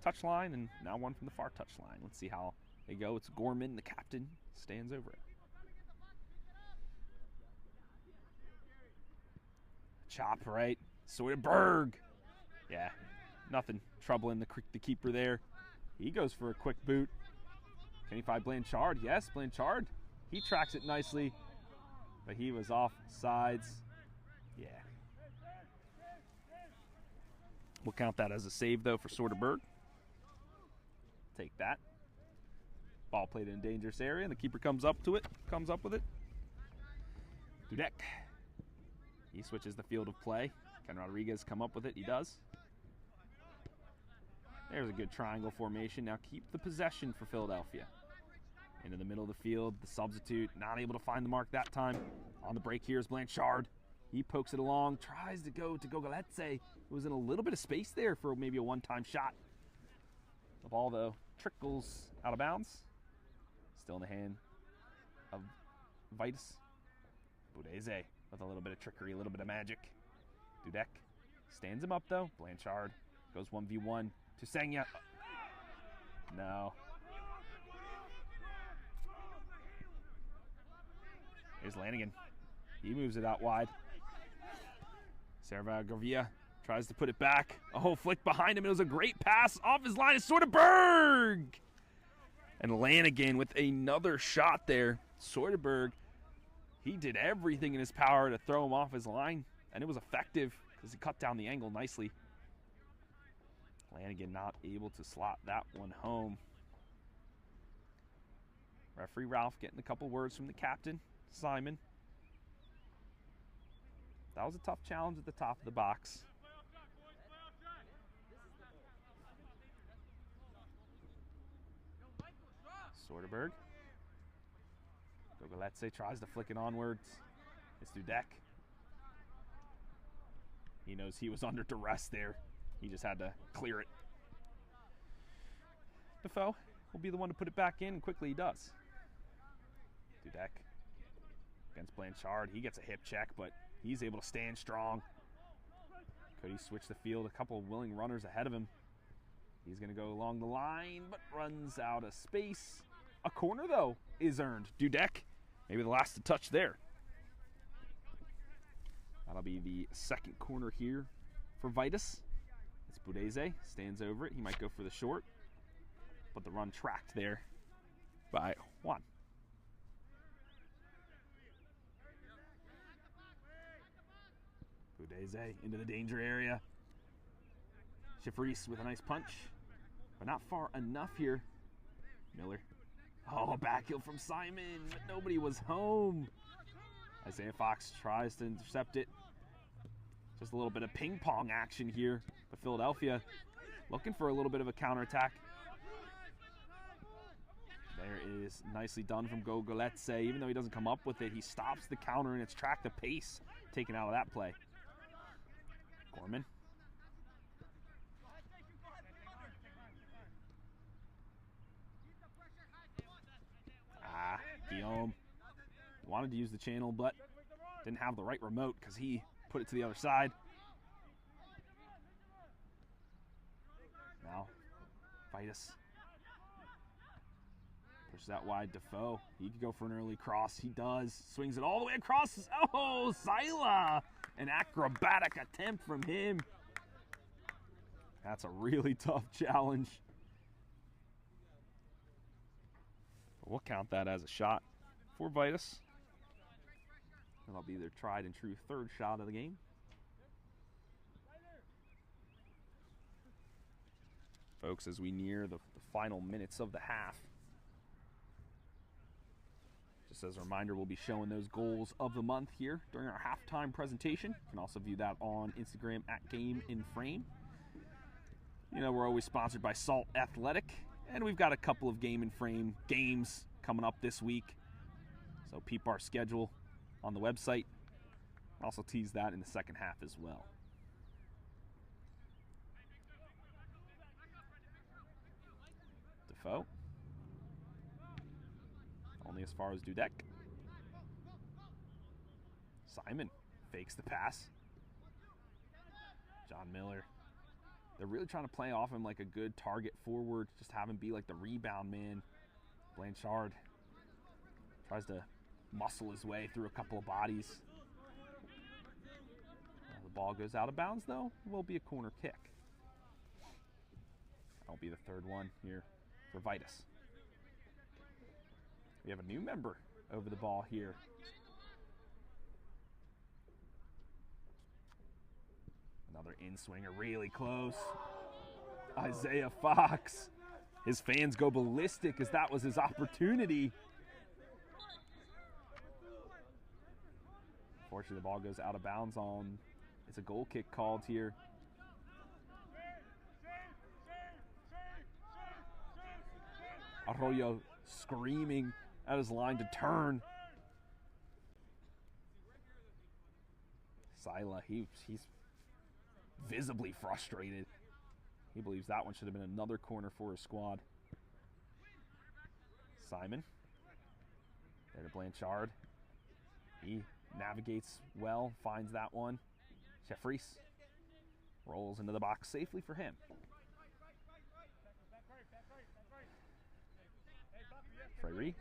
touchline, and now one from the far touchline. Let's see how they go. It's Gorman, the captain, stands over it. Chop right. Soderberg. Yeah, nothing troubling the keeper there. He goes for a quick boot. Can he find Blanchard? Yes, Blanchard. He tracks it nicely, but he was off sides. Yeah. We'll count that as a save, though, for Soderberg. Take that. Ball played in a dangerous area, and the keeper comes up with it. Dudek. He switches the field of play. Can Rodriguez come up with it? He does. There's a good triangle formation. Now keep the possession for Philadelphia. Into the middle of the field, the substitute, not able to find the mark that time. On the break here is Blanchard. He pokes it along, tries to go to Gogoletze. It was in a little bit of space there for maybe a one-time shot. The ball, though, trickles out of bounds. Still in the hand of Vidas. Budeze with a little bit of trickery, a little bit of magic. Dudek stands him up, though. Blanchard goes 1v1 to Sanya. No. Here's Lanigan. He moves it out wide. Serva-Gravia tries to put it back. A whole flick behind him. It was a great pass off his line. It's Soderberg! And Lanigan with another shot there. Soderberg, he did everything in his power to throw him off his line, and it was effective because he cut down the angle nicely. Lanigan not able to slot that one home. Referee Ralph getting a couple words from the captain, Simon. That was a tough challenge at the top of the box. Soderberg. Gogoletze tries to flick it onwards. It's Dudek. He knows he was under duress there. He just had to clear it. Defoe will be the one to put it back in, and quickly he does. Dudek against Blanchard. He gets a hip check, but he's able to stand strong. Could he switch the field? A couple of willing runners ahead of him. He's going to go along the line, but runs out of space. A corner, though, is earned. Dudek, maybe the last to touch there. That'll be the second corner here for Vidas. It's Budeze, stands over it. He might go for the short, but the run tracked there by Juan. Budeze into the danger area. Schifferis with a nice punch, but not far enough here. Miller. Oh, back heel from Simon, but nobody was home. Isaiah Fox tries to intercept it. Just a little bit of ping pong action here. But Philadelphia looking for a little bit of a counterattack. There is nicely done from Gogoletze. Even though he doesn't come up with it, he stops the counter and it's track the pace taken out of that play. Gorman. Guillaume wanted to use the channel, but didn't have the right remote because he put it to the other side. Now, Vidas pushes out wide. Defoe, he could go for an early cross. He does. Swings it all the way across. Oh, Sila! An acrobatic attempt from him. That's a really tough challenge. We'll count that as a shot for Vidas. That'll be their tried and true third shot of the game. Folks, as we near the final minutes of the half, just as a reminder, we'll be showing those goals of the month here during our halftime presentation. You can also view that on Instagram at Game in Frame. You know, we're always sponsored by Salt Athletic. And we've got a couple of Game in Frame games coming up this week. So peep our schedule on the website. Also tease that in the second half as well. Defoe. Only as far as Dudek. Simon fakes the pass. John Miller They're really trying to play off him like a good target forward, just have him be like the rebound man. Blanchard tries to muscle his way through a couple of bodies. The ball goes out of bounds, though. It will be a corner kick. That'll be the third one here for Vidas. We have a new member over the ball here. Another in-swinger, really close. Isaiah Fox. His fans go ballistic as that was his opportunity. Unfortunately, the ball goes out of bounds on. It's a goal kick called here. Arroyo screaming at his line to turn. Sila, he's visibly frustrated. He believes that one should have been another corner for his squad. Simon. There to Blanchard. He navigates well, finds that one. Jeffries rolls into the box safely for him. Freire.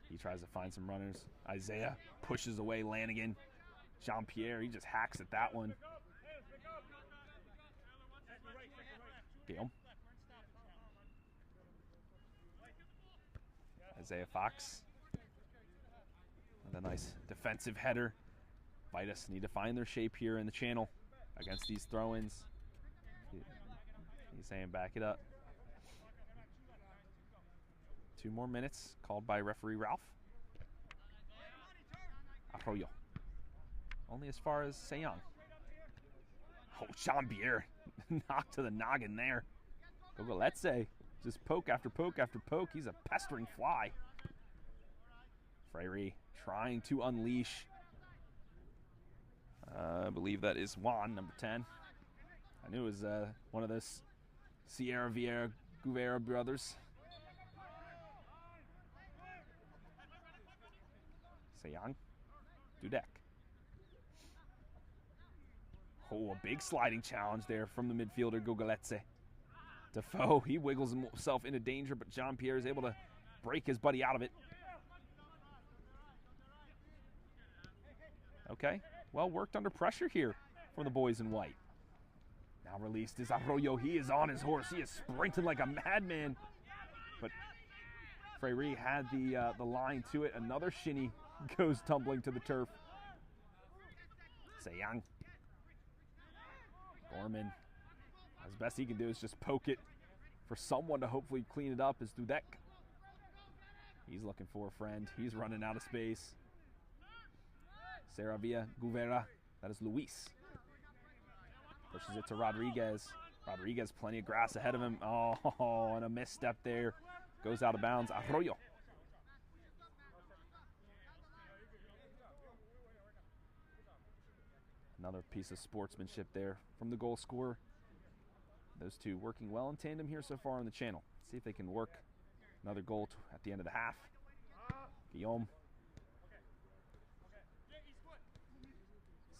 He tries to find some runners. Isaiah pushes away Lanigan. Jean-Pierre, he just hacks at that one. Gale. Isaiah Fox. And a nice defensive header. Vidas need to find their shape here in the channel against these throw-ins. He's saying back it up. 2 more minutes called by referee Ralph. Arroyo. Only as far as Seyang. Oh, Jean-Pierre. Knocked to the noggin there. Gogoletze. Just poke after poke after poke. He's a pestering fly. Freire trying to unleash. I believe that is Juan, number 10. I knew it was one of those Sierra Vieira Guvera brothers. Seyang. Dudek. Oh, a big sliding challenge there from the midfielder Gogoletze. Defoe, he wiggles himself into danger, but Jean-Pierre is able to break his buddy out of it. Okay, well worked under pressure here from the boys in white. Now released is Arroyo. He is on his horse. He is sprinting like a madman. But Freire had the line to it. Another shinny goes tumbling to the turf. Seyang. Gorman. As best he can do is just poke it for someone to hopefully clean it up is Dudek. He's looking for a friend. He's running out of space. Saravia Guvera. That is Luis. Pushes it to Rodriguez. Rodriguez, plenty of grass ahead of him. Oh, and a misstep there. Goes out of bounds. Arroyo. Another piece of sportsmanship there from the goal scorer. Those two working well in tandem here so far on the channel. See if they can work another goal at the end of the half. Guillaume.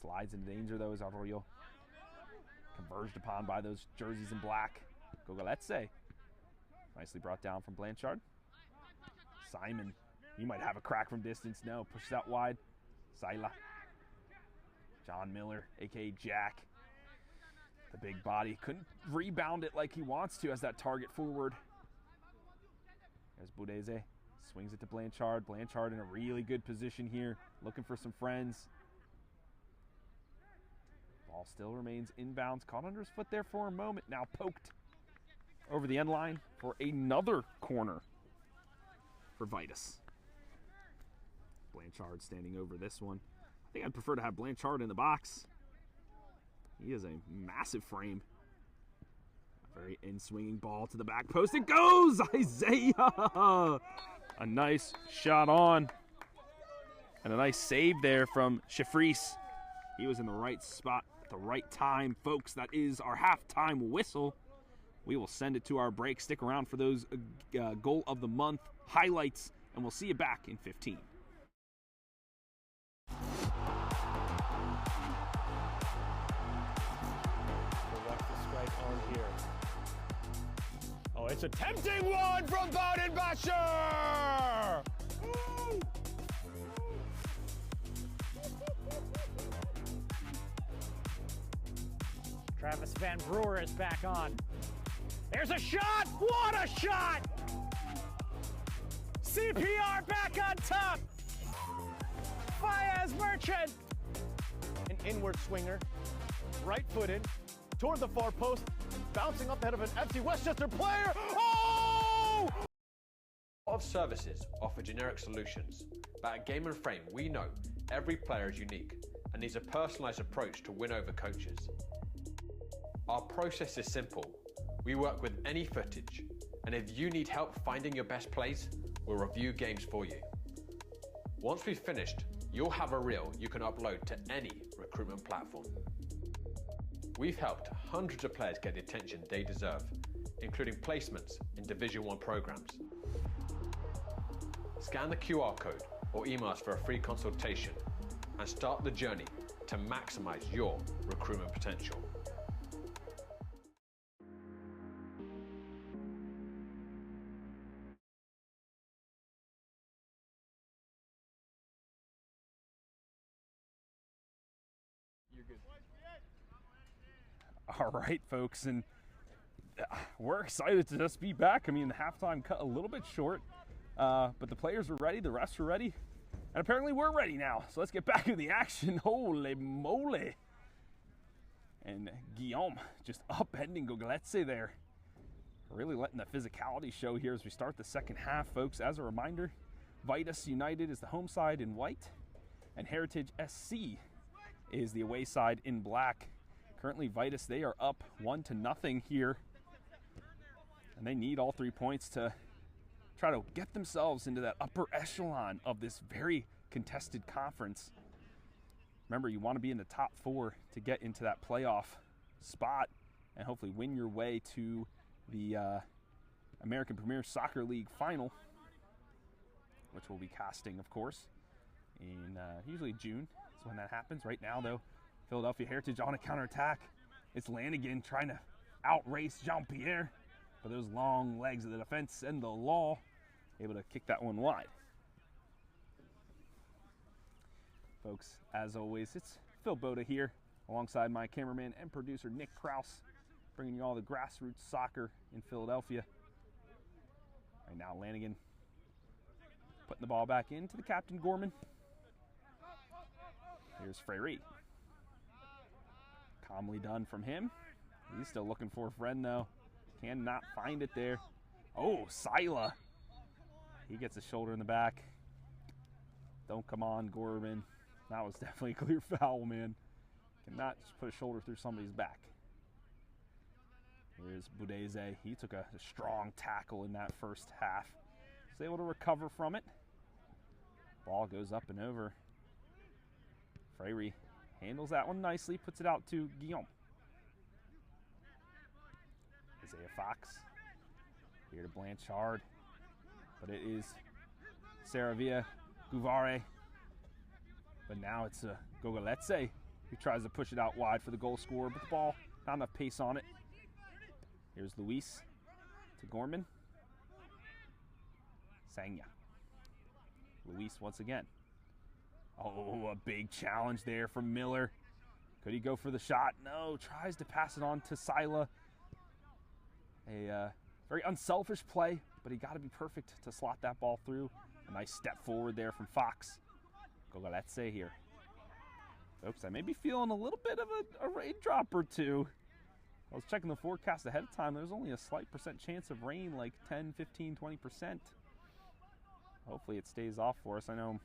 Slides into danger though as Arroyo. Converged upon by those jerseys in black. Gogoletze. Nicely brought down from Blanchard. Simon. He might have a crack from distance. No, pushes out wide. Sila. John Miller, a.k.a. Jack. The big body. Couldn't rebound it like he wants to as that target forward. There's Budeze. Swings it to Blanchard. Blanchard in a really good position here. Looking for some friends. Ball still remains inbounds. Caught under his foot there for a moment. Now poked over the end line for another corner for Vidas. Blanchard standing over this one. I think I'd prefer to have Blanchard in the box. He is a massive frame. A very in-swinging ball to the back post. It goes! Isaiah! A nice shot on. And a nice save there from Jeffries. He was in the right spot at the right time. Folks, that is our halftime whistle. We will send it to our break. Stick around for those goal of the month highlights, and we'll see you back in 15. it's a tempting one from Bodenbacher! Travis Van Brewer is back on. There's a shot! What a shot! CPR back on top! Fayez Merchant! An inward swinger, right-footed, toward the far post, bouncing up ahead of an FC Westchester player. Oh! A lot of services offer generic solutions, but at Game & Frame we know every player is unique and needs a personalised approach to win over coaches. Our process is simple. We work with any footage, and if you need help finding your best plays, we'll review games for you. Once we've finished, you'll have a reel you can upload to any recruitment platform. We've helped hundreds of players get the attention they deserve, including placements in Division 1 programs. Scan the QR code or email us for a free consultation and start the journey to maximize your recruitment potential. All right, folks, and we're excited to just be back. I mean, the halftime cut a little bit short, but the players were ready, the refs were ready, and apparently we're ready now. So let's get back to the action. Holy moly. And Guillaume just upending Gogoletse there. Really letting the physicality show here as we start the second half, folks. As a reminder, Vidas United is the home side in white, and Heritage SC is the away side in black. Currently, Vidas, they are up 1-0 here, and they need all 3 points to try to get themselves into that upper echelon of this very contested conference. Remember, you want to be in the top 4 to get into that playoff spot and hopefully win your way to the American Premier Soccer League final, which we'll be casting, of course, in usually June is when that happens. Right now, though, Philadelphia Heritage on a counterattack. It's Lanigan trying to outrace Jean-Pierre, but those long legs of the defense and the law able to kick that one wide. Folks, as always, it's Phil Boda here alongside my cameraman and producer Nick Kraus, bringing you all the grassroots soccer in Philadelphia. Right now, Lanigan putting the ball back into the captain, Gorman. Here's Freyre. Calmly done from him. He's still looking for a friend, though. Cannot find it there. Oh, Sila. He gets a shoulder in the back. Don't come on, Gorman. That was definitely a clear foul, man. Cannot just put a shoulder through somebody's back. Here's Budeze. He took a strong tackle in that first half. Was able to recover from it. Ball goes up and over. Freyre handles that one nicely, puts it out to Guillaume. Isaiah Fox here to Blanchard, but it is Saravia Guvare. But now it's Gogoletse who tries to push it out wide for the goal scorer, but the ball, not enough pace on it. Here's Luis to Gorman. Sanya. Luis once again. Oh, a big challenge there from Miller. Could he go for the shot? No, tries to pass it on to Sila. A very unselfish play, but he got to be perfect to slot that ball through. A nice step forward there from Fox. Gogoletse here. Folks, I may be feeling a little bit of a raindrop or two. I was checking the forecast ahead of time. There's only a slight % chance of rain, like 10, 15, 20%. Hopefully it stays off for us. I know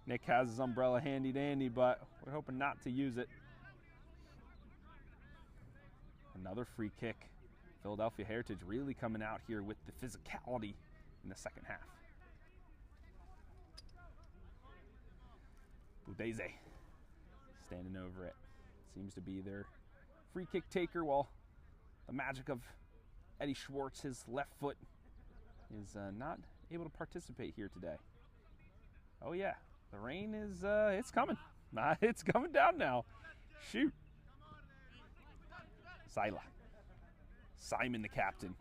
Nick has his umbrella handy dandy, but we're hoping not to use it. Another free kick. Philadelphia Heritage really coming out here with the physicality in the second half. Budeze standing over it. Seems to be their free kick taker, while the magic of Eddie Schwartz, his left foot, is not able to participate here today. Oh yeah, the rain is, it's coming. It's coming down now. Shoot. Sila. Simon, the captain.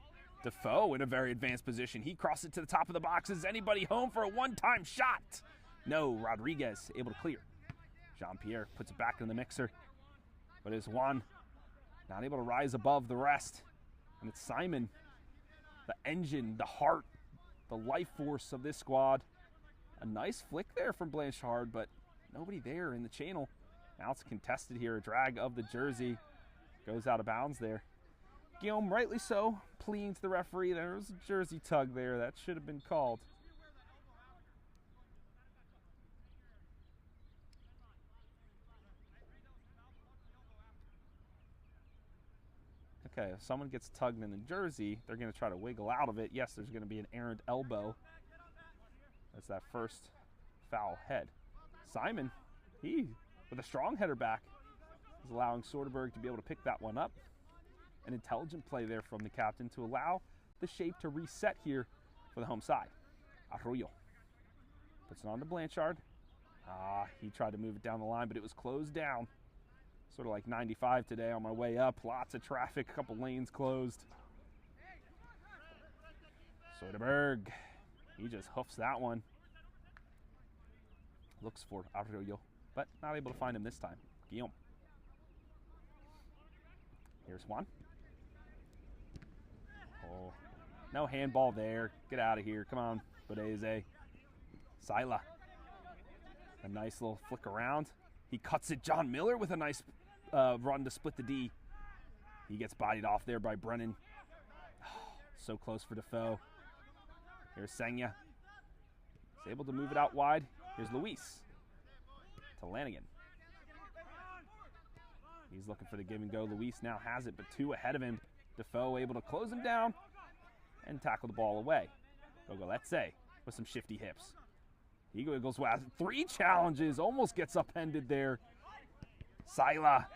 Defoe in a very advanced position. He crosses it to the top of the box. Is anybody home for a one-time shot? No, Rodriguez able to clear. Jean-Pierre puts it back in the mixer. But it's Juan not able to rise above the rest. And it's Simon, the engine, the heart, the life force of this squad. A nice flick there from Blanchard, but nobody there in the channel. Now it's contested here. A drag of the jersey. Goes out of bounds there. Guillaume, rightly so, pleading to the referee. There was a jersey tug there. That should have been called. Okay, if someone gets tugged in the jersey, they're going to try to wiggle out of it. Yes, there's going to be an errant elbow. That's that first foul head. Simon, he, with a strong header back, is allowing Soderberg to be able to pick that one up. An intelligent play there from the captain to allow the shape to reset here for the home side. Arroyo puts it on to Blanchard. He tried to move it down the line, but it was closed down. Sort of like 95 today on my way up. Lots of traffic, a couple lanes closed. Soderberg, he just hoofs that one. Looks for Arroyo, but not able to find him this time. Guillaume. Here's Juan. Oh, no handball there. Get out of here. Come on, Bodeze. Sila. A nice little flick around. He cuts it. John Miller with a nice run to split the D. He gets bodied off there by Brennan. Oh, so close for Defoe. Here's Senya. He's able to move it out wide. Here's Luis. To Lanigan. He's looking for the give and go. Luis now has it, but two ahead of him. Defoe able to close him down and tackle the ball away. Let's say, with some shifty hips. He goes wild. 3 challenges, almost gets upended there. Sila.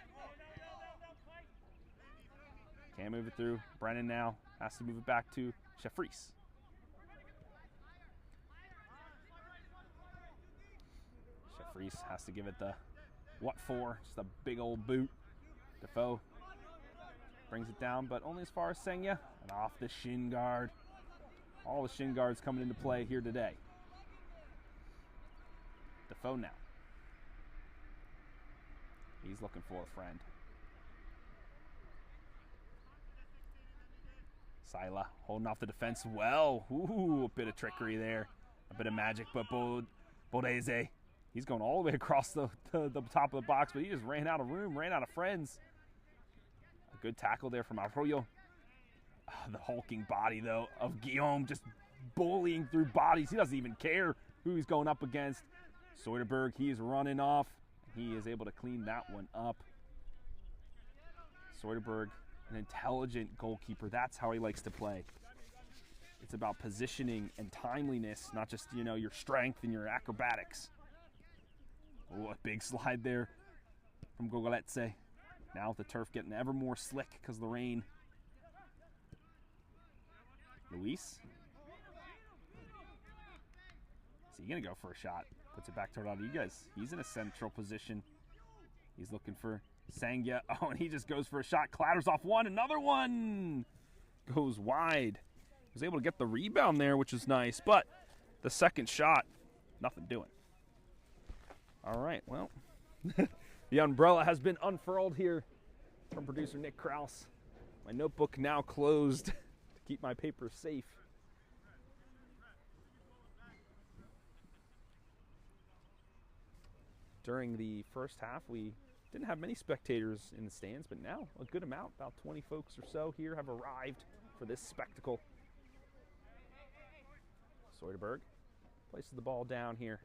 Can't move it through. Brennan now has to move it back to Sheffries. Sheffries has to give it the what for, just a big old boot. Defoe brings it down, but only as far as Senya, and off the shin guard. All the shin guards coming into play here today. Defoe now. He's looking for a friend. Sila holding off the defense well. Ooh, a bit of trickery there. A bit of magic, but Bodeze, he's going all the way across the top of the box, but he just ran out of room, ran out of friends. A good tackle there from Arroyo. The hulking body, though, of Guillaume, just bullying through bodies. He doesn't even care who he's going up against. Soderberg, he is running off. He is able to clean that one up. Soderberg, an intelligent goalkeeper. That's how he likes to play. It's about positioning and timeliness, not just, your strength and your acrobatics. Oh, a big slide there from Gogoletse. Now with the turf getting ever more slick because of the rain. Luis. Is he going to go for a shot? Puts it back to Rodriguez. He's in a central position. He's looking for Sangya. Oh, and he just goes for a shot. Clatters off one. Another one goes wide. He was able to get the rebound there, which is nice. But the second shot, nothing doing. All right, well, the umbrella has been unfurled here from producer Nick Krause. My notebook now closed to keep my papers safe. During the first half, we didn't have many spectators in the stands, but now a good amount, about 20 folks or so here have arrived for this spectacle. Soderberg places the ball down here.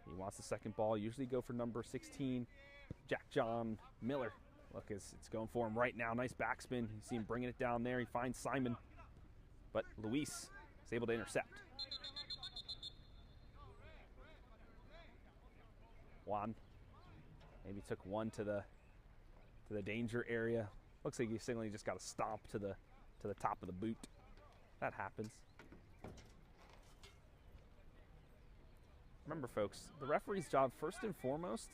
He wants the second ball, usually go for number 16, Jack John Miller. Look, it's going for him right now. Nice backspin. You see him bringing it down there. He finds Simon, but Luis is able to intercept. Juan maybe took one to the danger area. Looks like he suddenly just got a stomp to the top of the boot. That happens. Remember, folks, the referee's job first and foremost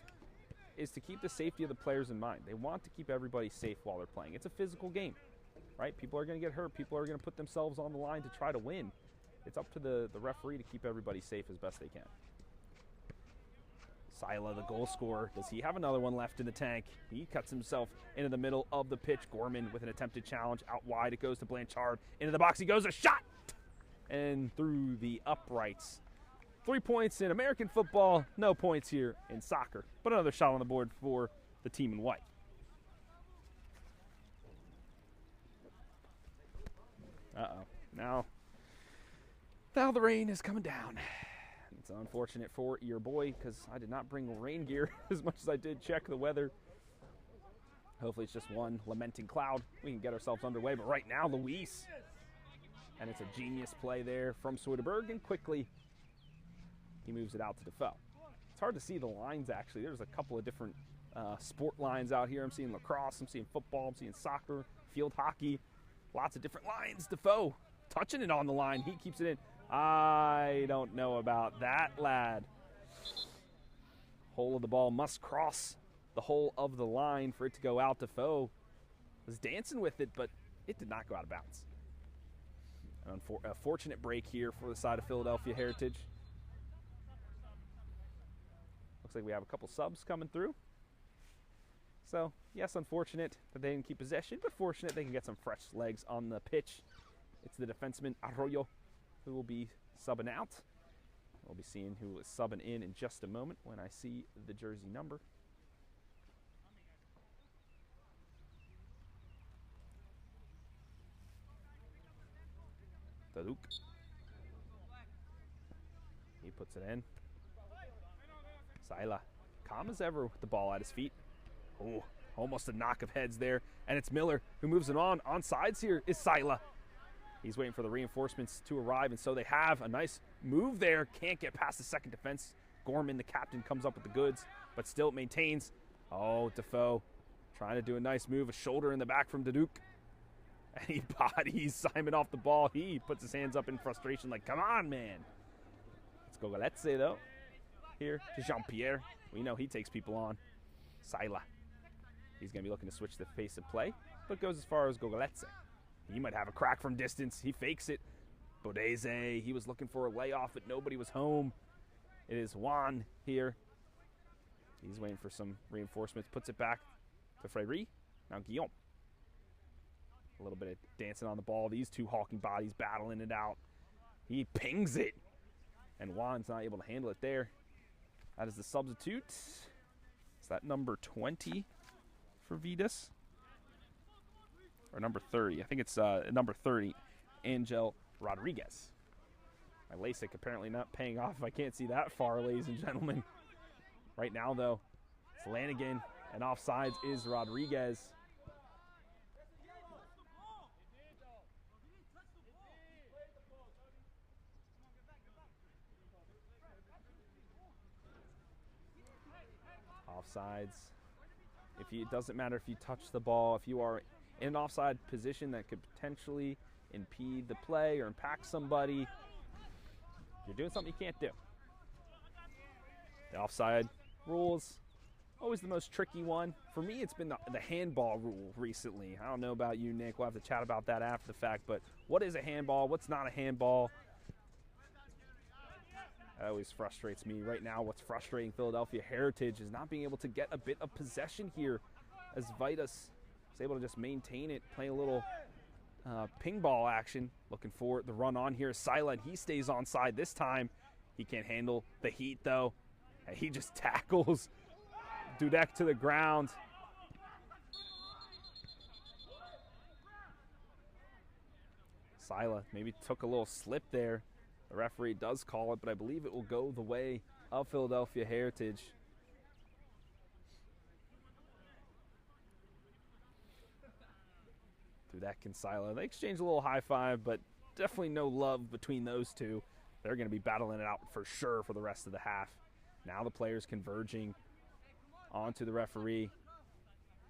is to keep the safety of the players in mind. They want to keep everybody safe while they're playing. It's a physical game. right? People are going to get hurt. People are going to put themselves on the line to try to win. It's up to the referee to keep everybody safe as best they can. Sila, the goal scorer, does he have another one left in the tank? He cuts himself into the middle of the pitch. Gorman with an attempted challenge out wide. It goes to Blanchard. Into the box he goes. A shot! And through the uprights. 3 points in American football. No points here in soccer. But another shot on the board for the team in white. Uh-oh. Now the rain is coming down. It's unfortunate for your boy because I did not bring rain gear as much as I did check the weather. Hopefully it's just one lamenting cloud. We can get ourselves underway. But right now, Luis. And it's a genius play there from Soderberg. And quickly, he moves it out to Defoe. It's hard to see the lines, actually. There's a couple of different sport lines out here. I'm seeing lacrosse. I'm seeing football. I'm seeing soccer, field hockey. Lots of different lines. Defoe touching it on the line. He keeps it in. I don't know about that, lad. Hole of the ball must cross the hole of the line for it to go out. Defoe was dancing with it, but it did not go out of bounds. A fortunate break here for the side of Philadelphia Heritage. Looks like we have a couple subs coming through. So, yes, unfortunate that they didn't keep possession, but fortunate they can get some fresh legs on the pitch. It's the defenseman Arroyo who will be subbing out. We'll be seeing who is subbing in just a moment when I see the jersey number. Taduk. He puts it in. Sila, calm as ever with the ball at his feet. Oh, almost a knock of heads there. And it's Miller who moves it on. On sides here is Sila. He's waiting for the reinforcements to arrive, and so they have a nice move there. Can't get past the second defense. Gorman, the captain, comes up with the goods, but still maintains. Oh, Defoe trying to do a nice move. A shoulder in the back from Daduk. And he bodies Simon off the ball. He puts his hands up in frustration like, come on, man. Let's go Galletse, though. Here to Jean-Pierre. We know he takes people on. Sila. He's going to be looking to switch the pace of play, but goes as far as Gogoletse. He might have a crack from distance. He fakes it. Bodeze, he was looking for a layoff, but nobody was home. It is Juan here. He's waiting for some reinforcements. Puts it back to Freyri. Now Guillaume. A little bit of dancing on the ball. These two hulking bodies battling it out. He pings it. And Juan's not able to handle it there. That is the substitute. Is that number 20 for Vidas? Or number 30. I think it's number 30, Angel Rodriguez. My LASIK apparently not paying off if I can't see that far, ladies and gentlemen. Right now, though, it's Lanigan, and offsides is Rodriguez. Offsides. It doesn't matter if you touch the ball, if you are in an offside position that could potentially impede the play or impact somebody, you're doing something you can't do. The offside rules, always the most tricky one. For me, it's been the handball rule recently. I don't know about you, Nick. We'll have to chat about that after the fact, but what is a handball? What's not a handball? That always frustrates me. Right now, what's frustrating Philadelphia Heritage is not being able to get a bit of possession here, as Vidas is able to just maintain it, play a little ping ball action. Looking for the run on here. Sila, he stays onside this time. He can't handle the heat, though. And he just tackles Dudek to the ground. Sila maybe took a little slip there. The referee does call it, but I believe it will go the way of Philadelphia Heritage. Dudek and Sila, they exchange a little high five, but definitely no love between those two. They're going to be battling it out for sure for the rest of the half. Now the players converging onto the referee.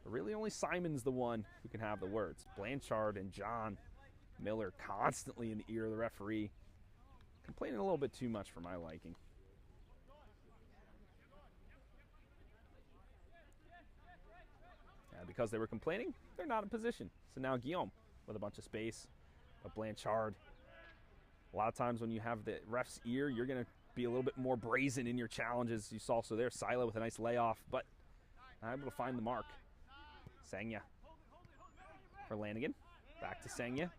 But really only Simon's the one who can have the words. Blanchard and John Miller constantly in the ear of the referee. Complaining a little bit too much for my liking. And because they were complaining, they're not in position. So now Guillaume with a bunch of space. But Blanchard, a lot of times when you have the ref's ear, you're going to be a little bit more brazen in your challenges. You saw, so there's Sila with a nice layoff, but not able to find the mark. Sangya for Lanigan. Back to Sangya.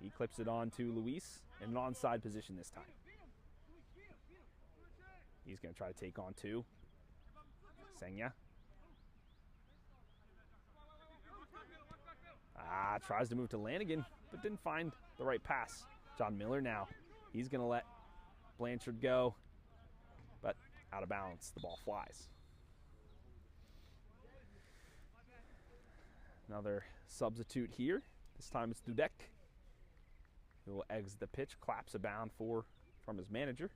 He clips it on to Luis in an onside position this time. He's going to try to take on two. Sangya. Tries to move to Lanigan, but didn't find the right pass. John Miller now. He's going to let Blanchard go, but out of bounds. The ball flies. Another substitute here. This time it's Dudek, who will exit the pitch, claps a bound from his manager.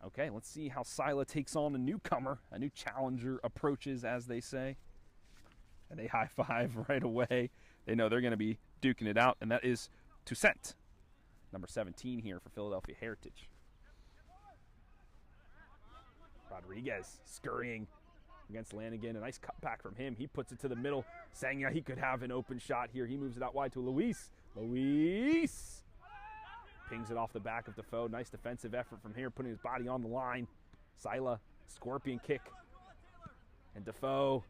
Okay, let's see how Sila takes on a newcomer. A new challenger approaches, as they say. And they high-five right away. They know they're going to be duking it out, and that is Toussaint, number 17 here for Philadelphia Heritage. Rodriguez scurrying against Lanigan. A nice cutback from him. He puts it to the middle. Sangya, he could have an open shot here. He moves it out wide to Luis. Luis pings it off the back of Defoe. Nice defensive effort from here, putting his body on the line. Sila, scorpion kick. And Defoe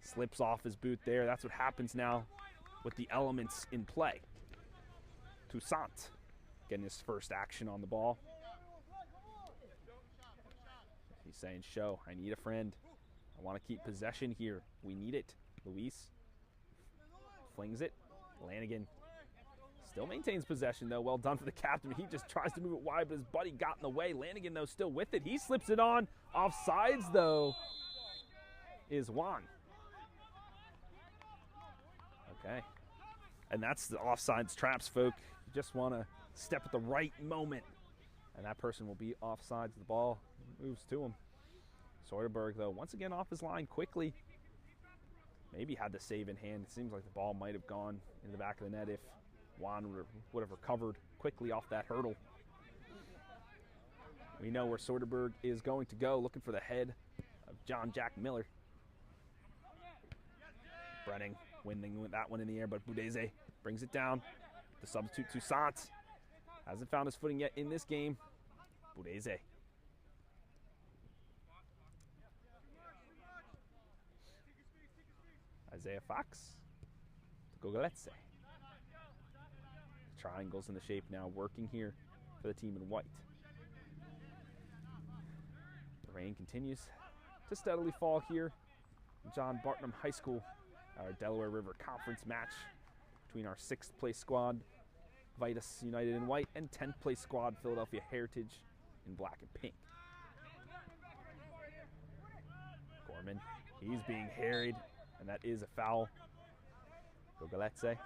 slips off his boot there. That's what happens now with the elements in play. Toussaint getting his first action on the ball. He's saying, show, I need a friend. I want to keep possession here. We need it. Luis flings it. Lanigan still maintains possession, though. Well done for the captain. He just tries to move it wide, but his buddy got in the way. Lanigan, though, still with it. He slips it on. Offsides, though, is Juan. Okay. And that's the offsides traps, folk. You just want to step at the right moment, and that person will be offsides. The ball moves to him. Soderberg, though, once again off his line quickly. Maybe had the save in hand. It seems like the ball might have gone in the back of the net if Juan would have recovered quickly off that hurdle. We know where Soderberg is going to go, looking for the head of John Jack Miller. Brenning winning that one in the air, but Budeze brings it down. The substitute Toussaint hasn't found his footing yet in this game. Budeze. Isaiah Fox to Gogoletse. Triangles in the shape now working here for the team in white. The rain continues to steadily fall here. John Bartram High School, our Delaware River Conference match between our 6th place squad, Vidas United in white, and 10th place squad, Philadelphia Heritage in black and pink. Gorman, he's being harried, and that is a foul. Gogoletse.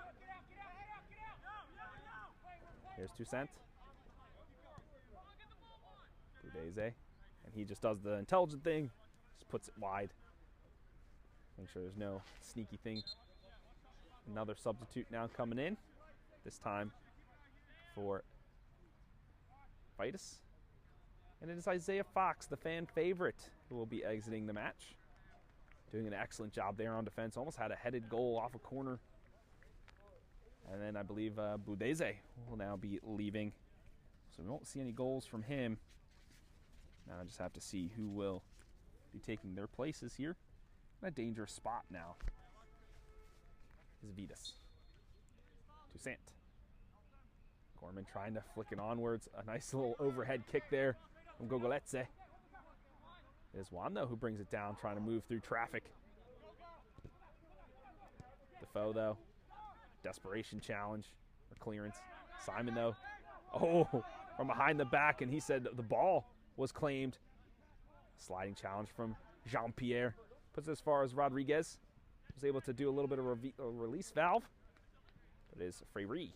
Here's Toussaint. Budeze. And he just does the intelligent thing, just puts it wide. Make sure there's no sneaky thing. Another substitute now coming in, this time for Vidas. And it is Isaiah Fox, the fan favorite, who will be exiting the match. Doing an excellent job there on defense. Almost had a headed goal off a corner. And then I believe Budeze will now be leaving. So we won't see any goals from him. Now I just have to see who will be taking their places here. In a dangerous spot now is Vidas. Toussaint. Gorman trying to flick it onwards. A nice little overhead kick there from Gogoletse. It is Juan, though, who brings it down, trying to move through traffic. Defoe, though. Desperation challenge or clearance. Simon, though. Oh, from behind the back, and he said the ball was claimed. Sliding challenge from Jean-Pierre. Puts it as far as Rodriguez. Was able to do a little bit of a release valve. But it is Freyre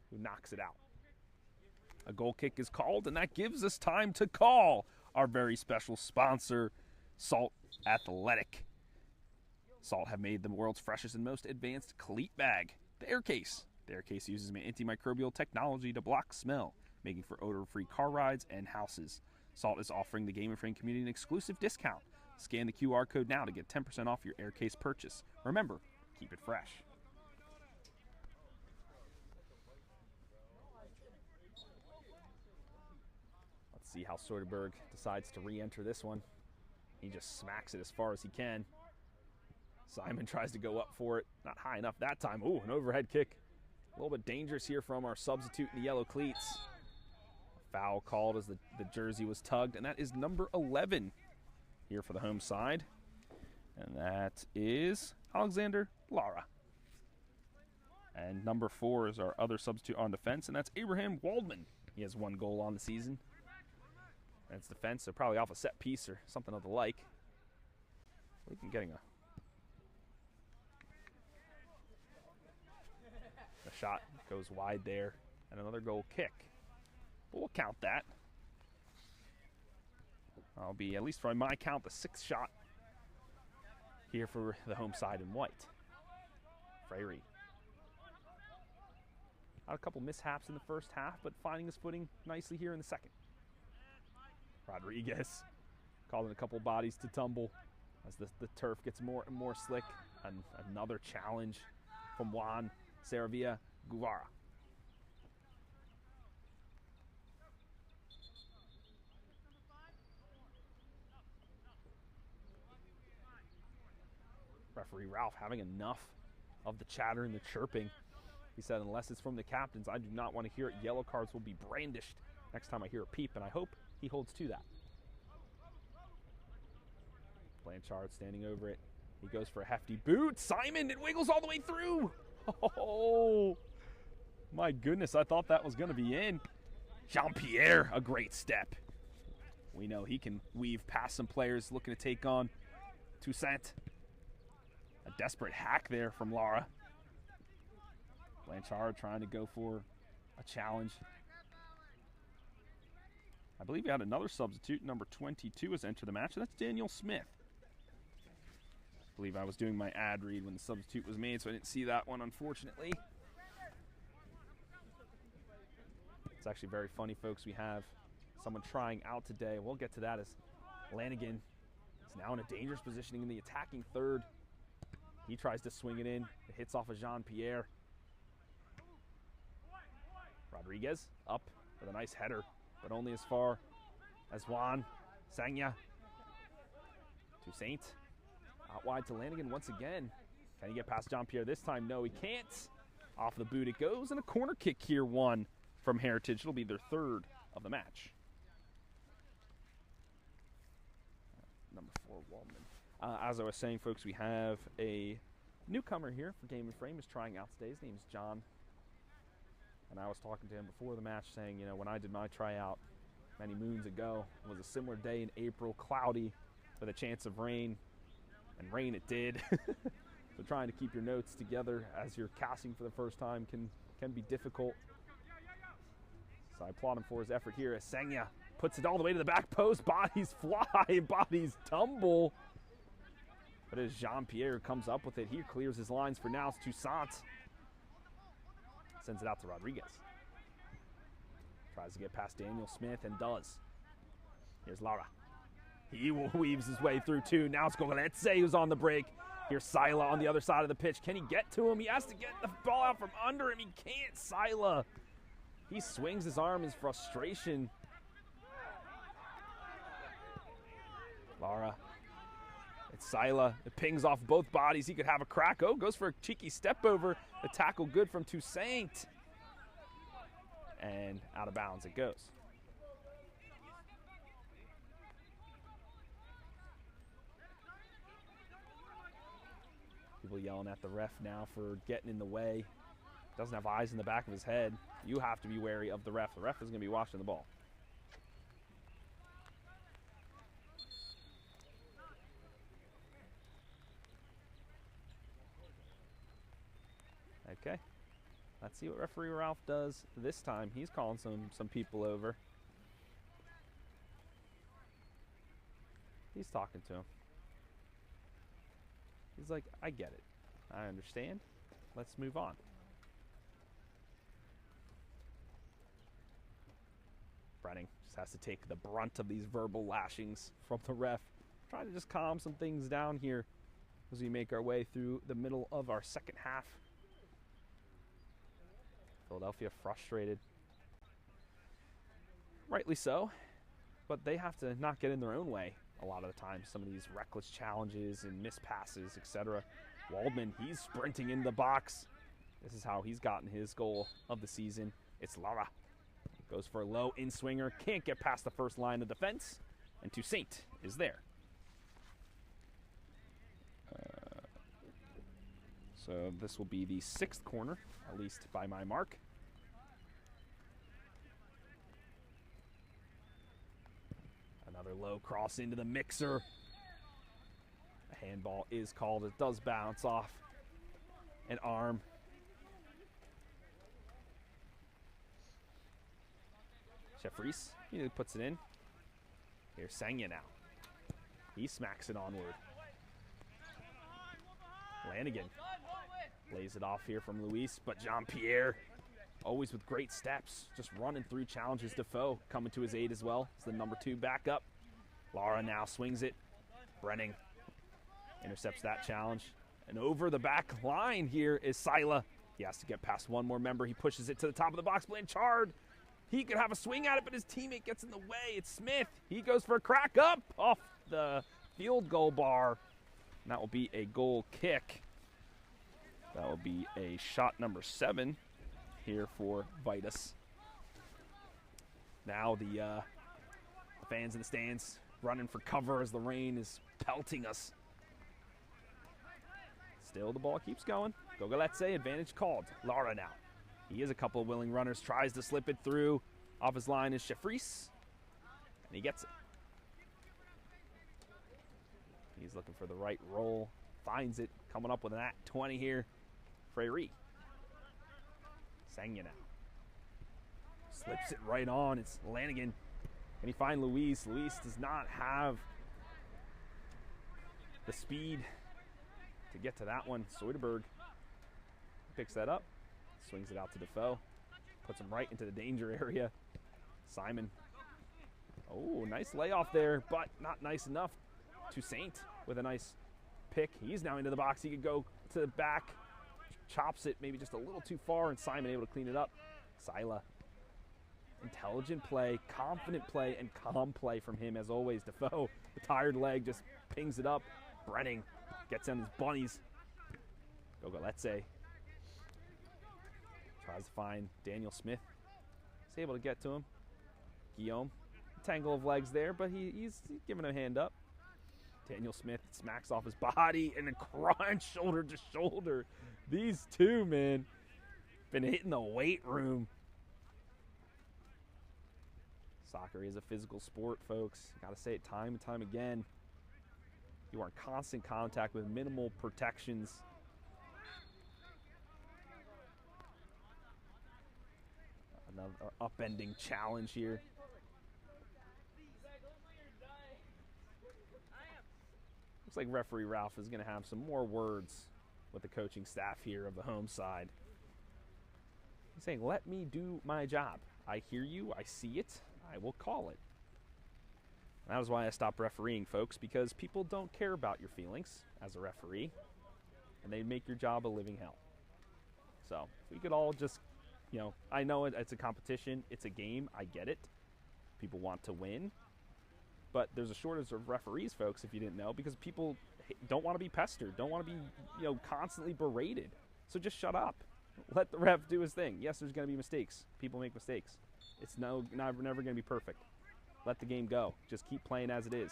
who knocks it out. A goal kick is called, and that gives us time to call our very special sponsor, Salt Athletic. Salt have made the world's freshest and most advanced cleat bag, the Air Case. The Air Case uses antimicrobial technology to block smell, making for odor-free car rides and houses. Salt is offering the Game & Frame community an exclusive discount. Scan the QR code now to get 10% off your Air Case purchase. Remember, keep it fresh. Let's see how Soderberg decides to re-enter this one. He just smacks it as far as he can. Simon tries to go up for it. Not high enough that time. Ooh, an overhead kick. A little bit dangerous here from our substitute in the yellow cleats. A foul called as the jersey was tugged, and that is number 11 here for the home side. And that is Alexander Lara. And number 4 is our other substitute on defense, and that's Abraham Waldman. He has 1 goal on the season. That's defense, so probably off a set piece or something of the like. We've been getting a shot goes wide there, and another goal kick. But we'll count that. I'll be, at least from my count, the 6th shot here for the home side in white. Freyre. Had a couple mishaps in the first half, but finding his footing nicely here in the second. Rodriguez calling a couple bodies to tumble as the turf gets more and more slick. And another challenge from Juan Saravia Guevara. Referee Ralph having enough of the chatter and the chirping. He said, unless it's from the captains, I do not want to hear it. Yellow cards will be brandished next time I hear a peep, and I hope he holds to that. Blanchard standing over it. He goes for a hefty boot. Simon, it wiggles all the way through. Oh, my goodness, I thought that was going to be in. Jean-Pierre, a great step. We know he can weave past some players looking to take on Toussaint. A desperate hack there from Lara. Blanchard trying to go for a challenge. I believe we had another substitute, number 22, has entered the match, and that's Daniel Smith. I believe I was doing my ad read when the substitute was made, so I didn't see that one, unfortunately. It's actually very funny, folks. We have someone trying out today. We'll get to that as Lanigan is now in a dangerous positioning in the attacking third. He tries to swing it in. It hits off of Jean-Pierre. Rodriguez up with a nice header, but only as far as Juan Sangya. Toussaint out wide to Lanigan once again. Can he get past Jean-Pierre this time? No, he can't. Off the boot it goes, and a corner kick here won from Heritage. It'll be their 3rd of the match. Number 4, Waldman. As I was saying, folks, we have a newcomer here for Game and Frame. Is trying out today. His name is John. And I was talking to him before the match saying, you know, when I did my tryout many moons ago, it was a similar day in April, cloudy with a chance of rain. And rain it did. So trying to keep your notes together as you're casting for the first time can be difficult. So I applaud him for his effort here as Sangya puts it all the way to the back post. Bodies fly, bodies tumble. But as Jean-Pierre comes up with it, he clears his lines for now. It's Toussaint. Sends it out to Rodriguez. Tries to get past Daniel Smith and does. Here's Lara. He weaves his way through too. Now it's Gogoletse who's on the break. Here's Sila on the other side of the pitch. Can he get to him? He has to get the ball out from under him. He can't. Sila. He swings his arm in frustration. Lara. It's Sila. It pings off both bodies. He could have a crack. Oh, goes for a cheeky step over. The tackle good from Toussaint. And out of bounds it goes. People yelling at the ref now for getting in the way. Doesn't have eyes in the back of his head. You have to be wary of the ref. The ref is going to be watching the ball. Okay. Let's see what referee Ralph does this time. He's calling some people over. He's talking to him. He's like, I get it. I understand. Let's move on. Brenning just has to take the brunt of these verbal lashings from the ref. Try to just calm some things down here as we make our way through the middle of our second half. Philadelphia frustrated. Rightly so. but they have to not get in their own way a lot of the time. Some of these reckless challenges and missed passes, etc. Waldman, he's sprinting in the box. This is how he's gotten his goal of the season. It's Lara. Goes for a low in-swinger. Can't get past the first line of defense. And Toussaint is there. So this will be the 6th corner, at least by my mark. Another low cross into the mixer. A handball is called. It does bounce off an arm. Jeffries, he puts it in. Here's Sangya now. He smacks it onward. Lanigan lays it off here from Luis, but Jean-Pierre, always with great steps, just running through challenges. Defoe coming to his aid as well. It's the number 2 backup. Lara now swings it. Brenning intercepts that challenge. And over the back line here is Sila. He has to get past one more member. He pushes it to the top of the box. Blanchard, he could have a swing at it, but his teammate gets in the way. It's Smith. He goes for a crack up off the field goal bar. And that will be a goal kick. That will be a shot number 7 here for Vidas. Now the fans in the stands running for cover as the rain is pelting us. Still the ball keeps going. Gogoletze, advantage called. Lara now. He has a couple of willing runners, tries to slip it through. Off his line is Jeffries, and he gets it. He's looking for the right roll, finds it, coming up with an @20 here. Freyre. Sangya now. Slips it right on. It's Lanigan. Can he find Luis? Luis does not have the speed to get to that one. Soderberg picks that up, swings it out to Defoe, puts him right into the danger area. Simon. Oh, nice layoff there, but not nice enough. Toussaint with a nice pick. He's now into the box. He could go to the back, chops it maybe just a little too far, and Simon able to clean it up. Sila. Intelligent play, confident play, and calm play from him as always. Defoe, the tired leg, just pings it up. Brenning gets on his bunnies. Gogoletze tries to find Daniel Smith. He's able to get to him. Guillaume, tangle of legs there, but he's giving a hand up. Daniel Smith smacks off his body and then crunch shoulder to shoulder. These two, man, been hitting the weight room. Soccer is a physical sport, folks. Got to say it time and time again. You are in constant contact with minimal protections. Another upending challenge here. Looks like referee Ralph is going to have some more words with the coaching staff here of the home side. He's saying, let me do my job. I hear you. I see it. I will call it. And that is why I stopped refereeing, folks, because people don't care about your feelings as a referee, and they make your job a living hell. So if we could all just, you know, I know it's a competition. It's a game. I get it. People want to win. But there's a shortage of referees, folks, if you didn't know, because people don't want to be pestered, don't want to be, you know, constantly berated. So just shut up. Let the ref do his thing. Yes, there's going to be mistakes. People make mistakes. It's never going to be perfect. Let the game go. Just keep playing as it is.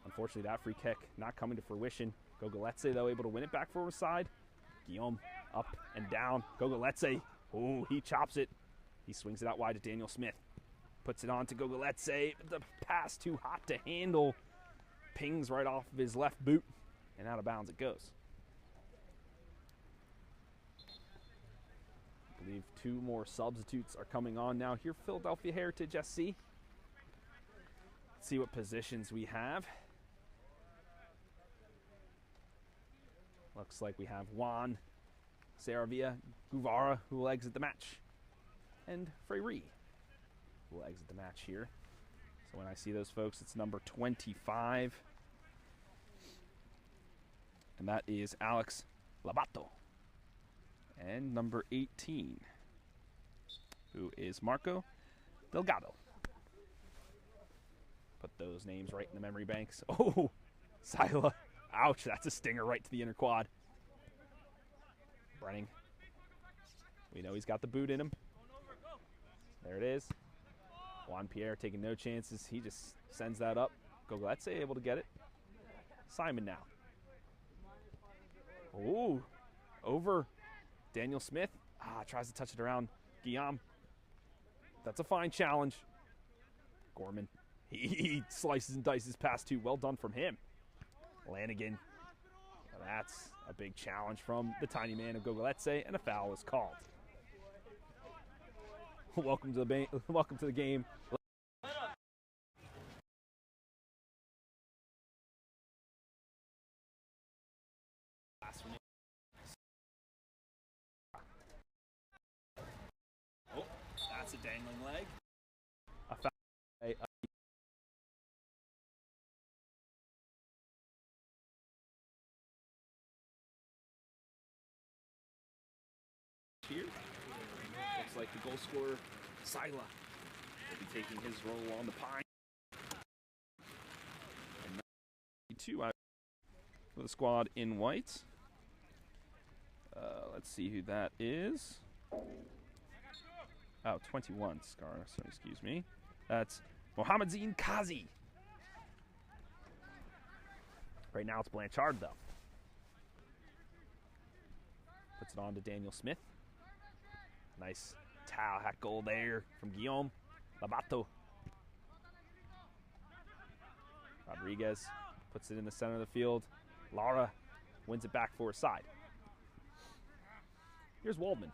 Unfortunately, that free kick not coming to fruition. Gogoletze, though, able to win it back forward side. Guillaume up and down. Gogoletze. Oh, he chops it. He swings it out wide to Daniel Smith. Puts it on to Gogoletze. The pass too hot to handle. Pings right off of his left boot. And out of bounds it goes. I believe 2 more substitutes are coming on now here. Philadelphia Heritage SC. Let's see what positions we have. Looks like we have Juan, Saravia, Guevara, who will exit the match. And Freyre will exit the match here. So when I see those folks, it's number 25. And that is Alex Labato. And number 18, who is Marco Delgado. Put those names right in the memory banks. Oh, Sila. Ouch, that's a stinger right to the inner quad. Brenning. We know he's got the boot in him. There it is. Juan Pierre taking no chances. He just sends that up. Gogoletze able to get it. Simon now. Ooh, over Daniel Smith. Tries to touch it around Guillaume. That's a fine challenge. Gorman. He slices and dices past two. Well done from him. Lanigan. That's a big challenge from the tiny man of Gogoletze, and a foul is called. Welcome to the game. Oh, that's a dangling leg. A foul. Here. Looks like the goal scorer, Sila, will be taking his role on the pine. And 2 out for the squad in white. Let's see who that is. Oh, 21, Scar, so excuse me. That's Mohammedzine Kazi. Right now it's Blanchard, though. Puts it on to Daniel Smith. Nice towel hack goal there from Guillaume. Labato. Rodriguez puts it in the center of the field. Lara wins it back for his side. Here's Waldman.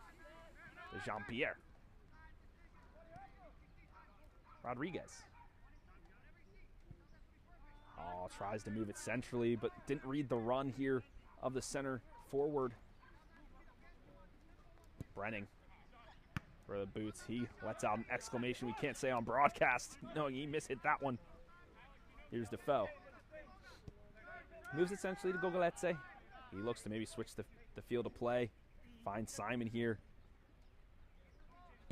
There's Jean-Pierre. Rodriguez. Oh, tries to move it centrally, but didn't read the run here of the center forward. Brenning. For the boots, he lets out an exclamation we can't say on broadcast, knowing he mishit that one. Here's Defoe. Moves essentially to Gogoletze. He looks to maybe switch the field of play. Finds Simon here.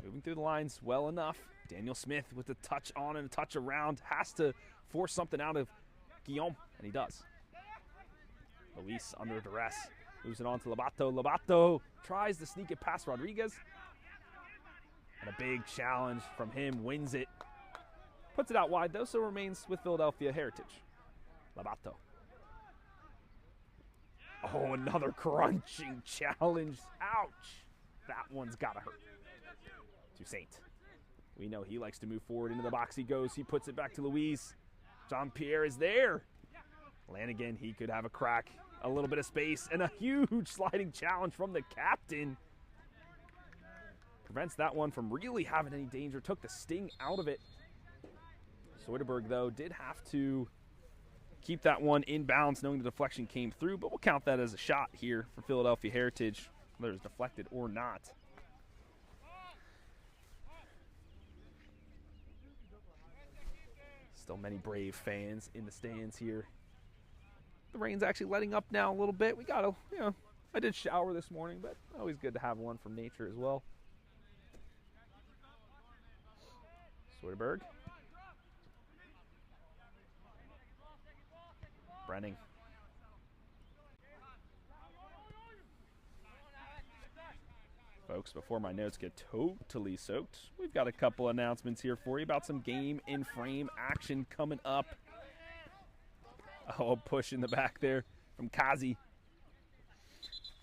Moving through the lines well enough. Daniel Smith with a touch on and a touch around. Has to force something out of Guillaume, and he does. Luis under duress. Moves it on to Labato. Labato tries to sneak it past Rodriguez. And a big challenge from him, wins it. Puts it out wide, though, so remains with Philadelphia Heritage. Labato. Oh, another crunching challenge. Ouch. That one's got to hurt. Toussaint. We know he likes to move forward. Into the box he goes. He puts it back to Louise. Jean-Pierre is there. Lanigan, he could have a crack. A little bit of space. And a huge sliding challenge from the captain. Prevents that one from really having any danger. Took the sting out of it. Soderberg, though, did have to keep that one in bounds, knowing the deflection came through, but we'll count that as a shot here for Philadelphia Heritage, whether it's deflected or not. Still many Brave fans in the stands here. The rain's actually letting up now a little bit. We gotta, I did shower this morning, but always good to have one from nature as well. Soderberg. Brenning. Folks, before my notes get totally soaked, we've got a couple announcements here for you about some game in frame action coming up. Oh, a push in the back there from Kazi.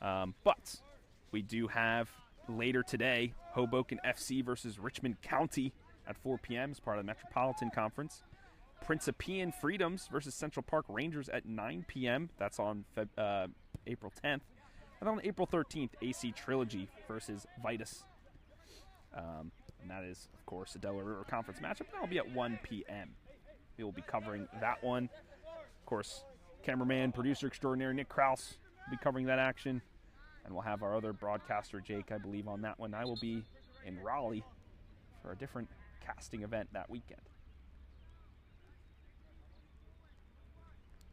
But we do have later today Hoboken FC versus Richmond County at 4 p.m. as part of the Metropolitan Conference. Principian Freedoms versus Central Park Rangers at 9 p.m. That's on April 10th. And on April 13th, AC Trilogy versus Vidas. And that is, of course, a Delaware River Conference matchup. That'll be at 1 p.m. We will be covering that one. Of course, cameraman, producer extraordinary Nick Krause will be covering that action. And we'll have our other broadcaster, Jake, I believe, on that one. I will be in Raleigh for a different casting event that weekend.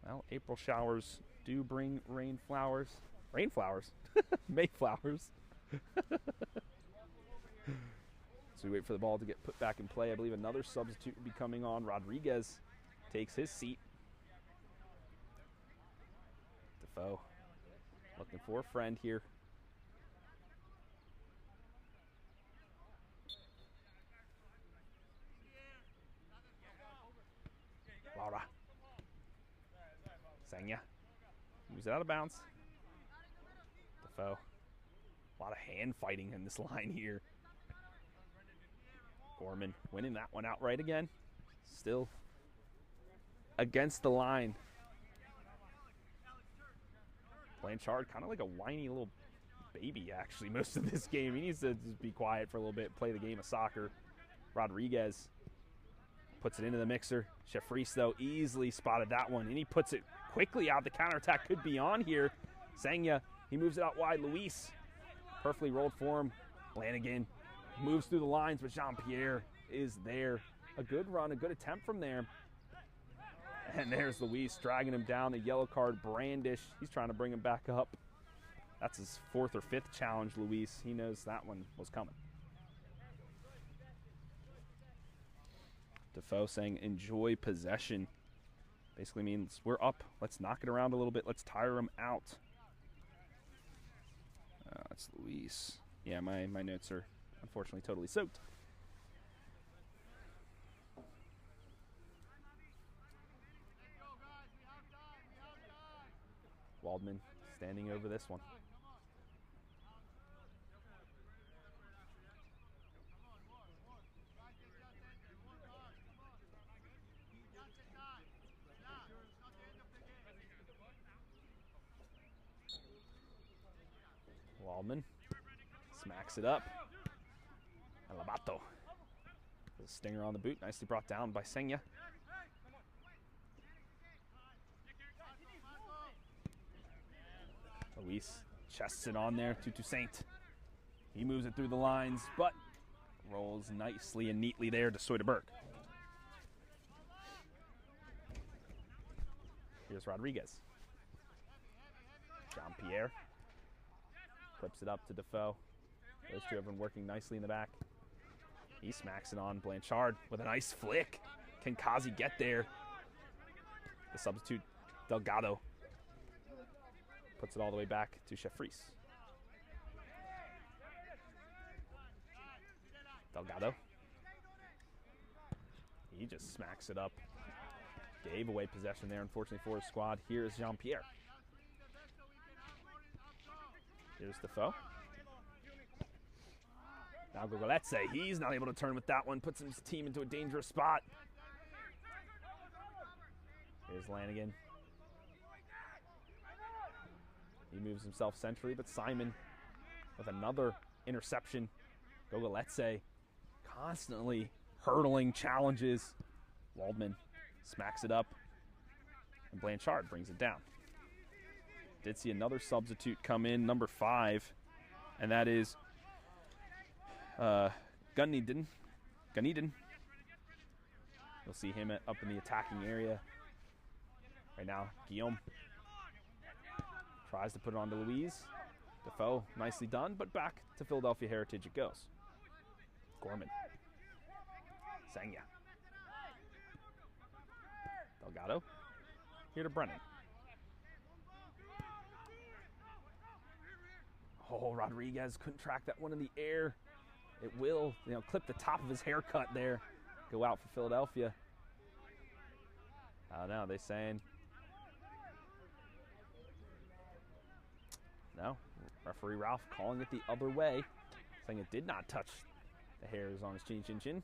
Well, April showers do bring rain flowers. Rain flowers? Mayflowers. So we wait for the ball to get put back in play. I believe another substitute will be coming on. Rodriguez takes his seat. Defoe looking for a friend here. Laura. Sanya. Moves it out of bounds. Defoe. A lot of hand fighting in this line here. Gorman winning that one outright again. Still against the line. Blanchard, kind of like a whiny little baby, actually, most of this game. He needs to just be quiet for a little bit, play the game of soccer. Rodriguez puts it into the mixer. Shefries, though, easily spotted that one, and he puts it quickly out. The counterattack could be on here. Sanya, he moves it out wide. Luis, perfectly rolled for him. Lanigan moves through the lines, but Jean-Pierre is there. A good run, a good attempt from there. And there's Luis dragging him down. The yellow card, Brandish. He's trying to bring him back up. That's his 4th or 5th challenge, Luis. He knows that one was coming. Defoe saying, enjoy possession. Basically means we're up. Let's knock it around a little bit. Let's tire him out. That's Luis. Yeah, my notes are unfortunately totally soaked. Waldman standing over this one. Waldman smacks it up. Alabato. The stinger on the boot, nicely brought down by Senya. Luis chests it on there to Toussaint. He moves it through the lines, but rolls nicely and neatly there to Soderberg. Here's Rodriguez. Jean-Pierre clips it up to Defoe. Those two have been working nicely in the back. He smacks it on. Blanchard with a nice flick. Can Kazi get there? The substitute, Delgado, puts it all the way back to Shefries. Delgado. He just smacks it up. Gave away possession there, unfortunately, for his squad. Here is Jean-Pierre. Here's Defoe. Now Gogoletse, he's not able to turn with that one. Puts his team into a dangerous spot. Here's Lanigan. He moves himself centrally, but Simon with another interception. Gogoletse constantly hurdling challenges. Waldman smacks it up, and Blanchard brings it down. Did see another substitute come in, number 5, and that is Gunneiden. You'll see him up in the attacking area. Right now, Guillaume tries to put it on to Louise. Defoe, nicely done, but back to Philadelphia Heritage it goes. Gorman. Sanya. Delgado. Here to Brennan. Oh, Rodriguez couldn't track that one in the air. It will, clip the top of his haircut there. Go out for Philadelphia. I don't know, they saying. No, referee Ralph calling it the other way, saying it did not touch the hairs on his chin.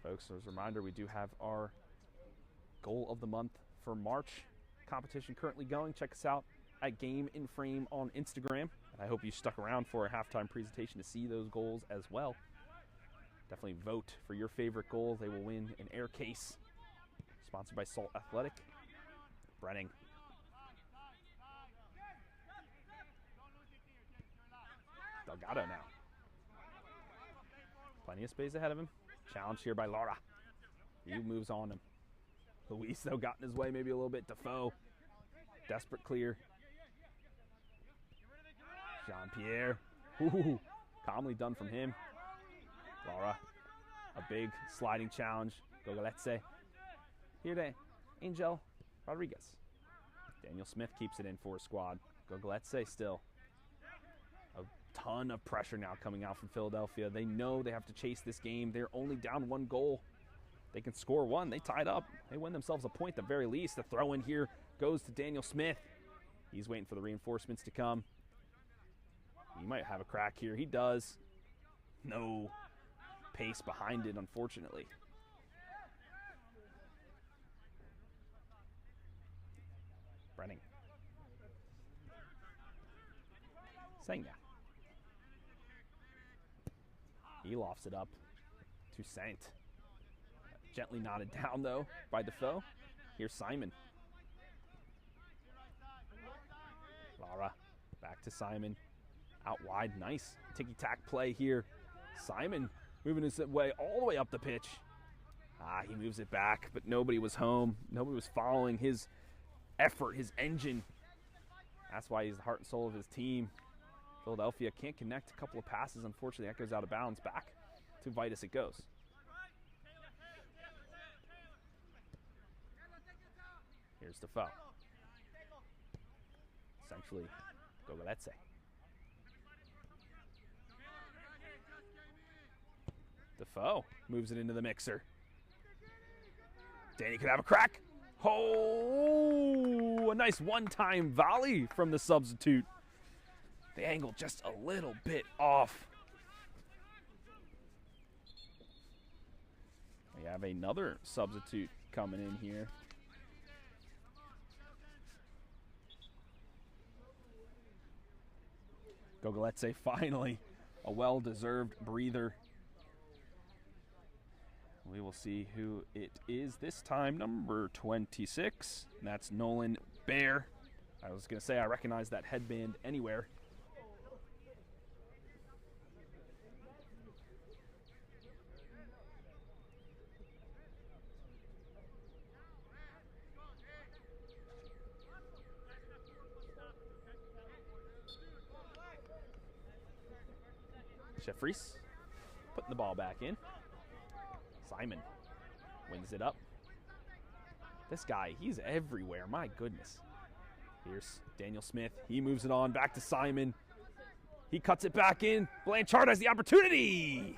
Folks, as a reminder, we do have our goal of the month for March competition currently going. Check us out at Game in Frame on Instagram. And I hope you stuck around for a halftime presentation to see those goals as well. Definitely vote for your favorite goal. They will win an air case. Sponsored by Salt Athletic. Brenning. Delgado now. Plenty of space ahead of him. Challenge here by Laura. He moves on him. Luis, though, got in his way maybe a little bit. Defoe, desperate clear. Jean-Pierre, ooh, calmly done from him. Laura, a big sliding challenge. Gogoletse. Here to Angel Rodriguez. Daniel Smith keeps it in for his squad. Gogoletse still. A ton of pressure now coming out from Philadelphia. They know they have to chase this game. They're only down 1 goal. They can score 1. They tied up. They win themselves a point at the very least. The throw in here goes to Daniel Smith. He's waiting for the reinforcements to come. He might have a crack here. He does. No pace behind it, unfortunately. Brenning. Senga. He lofts it up to Saint. Gently nodded down, though, by Defoe. Here's Simon. Lara, back to Simon. Out wide, nice ticky-tack play here. Simon moving his way all the way up the pitch. He moves it back, but nobody was home. Nobody was following his effort, his engine. That's why he's the heart and soul of his team. Philadelphia can't connect a couple of passes. Unfortunately, that goes out of bounds. Back to Vidas it goes. Here's Defoe. Essentially, Gogoletse. Defoe moves it into the mixer. Danny could have a crack. Oh, a nice one-time volley from the substitute. The angle just a little bit off. We have another substitute coming in here. Gogoletse finally a well-deserved breather. We will see who it is this time. Number 26. And that's Nolan Bear. I was going to say I recognize that headband anywhere. Jeffries putting the ball back in. Simon wings it up. This guy, he's everywhere. My goodness. Here's Daniel Smith. He moves it on back to Simon. He cuts it back in. Blanchard has the opportunity.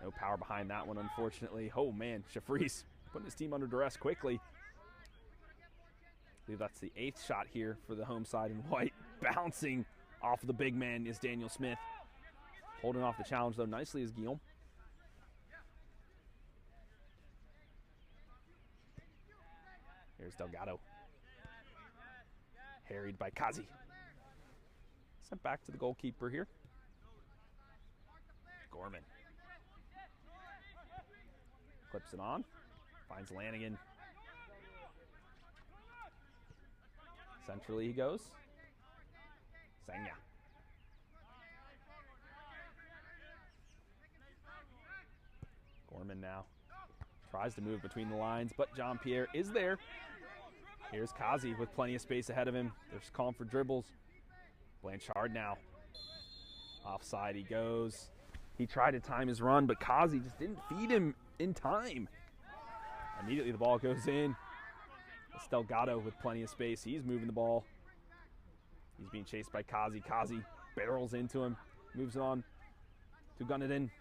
No power behind that one, unfortunately. Oh, man. Jeffries putting his team under duress quickly. I believe that's the 8th shot here for the home side in white. Bouncing off of the big man is Daniel Smith. Holding off the challenge, though, nicely is Guillaume. Here's Delgado. Harried by Kazi. Sent back to the goalkeeper here. Gorman. Clips it on. Finds Lanigan. Centrally he goes. Sanya. Gorman now tries to move between the lines, but Jean-Pierre is there. Here's Kazi with plenty of space ahead of him. There's calm for dribbles. Blanchard now. Offside he goes. He tried to time his run, but Kazi just didn't feed him in time. Immediately the ball goes in. It's Delgado with plenty of space. He's moving the ball. He's being chased by Kazi. Kazi barrels into him. Moves it on to gun it in.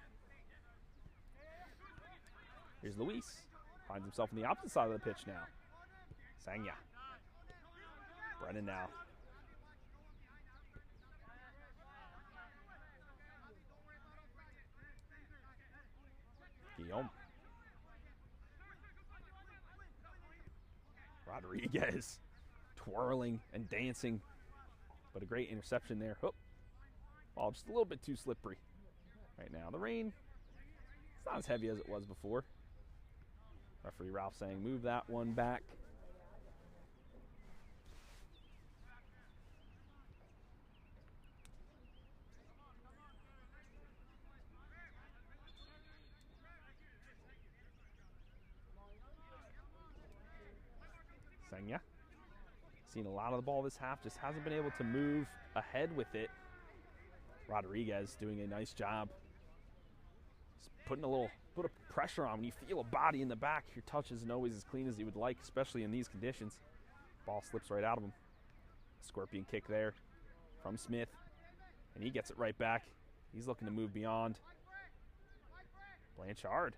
Here's Luis. Finds himself on the opposite side of the pitch now. Sanya. Brennan now. Guillaume. Rodriguez. Twirling and dancing. But a great interception there. Oh. Ball just a little bit too slippery right now. The rain, it's not as heavy as it was before. Referee Ralph saying move that one back. Senya. Seen a lot of the ball this half, just hasn't been able to move ahead with it. Rodriguez doing a nice job. Just putting a little bit of pressure on. When you feel a body in the back, your touch isn't always as clean as you would like, especially in these conditions. Ball slips right out of him. Scorpion kick there from Smith, and he gets it right back. He's looking to move beyond. Blanchard.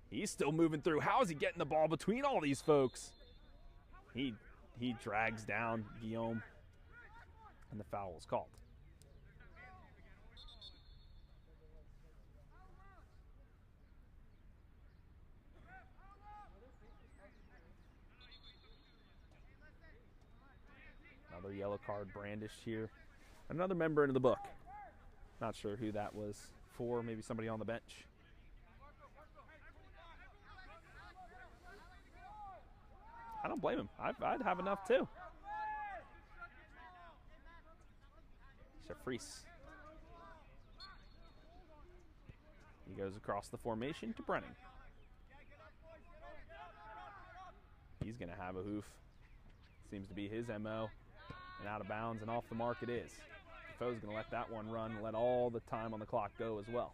He's still moving through. How is he getting the ball between all these folks? He drags down Guillaume, and the foul is called. Another yellow card brandished here. Another member into the book. Not sure who that was for. Maybe somebody on the bench. I don't blame him. I'd have enough too. Chefreese. He goes across the formation to Brennan. He's going to have a hoof. Seems to be his MO. And out of bounds and off the mark it is. Defoe's going to let that one run, let all the time on the clock go as well.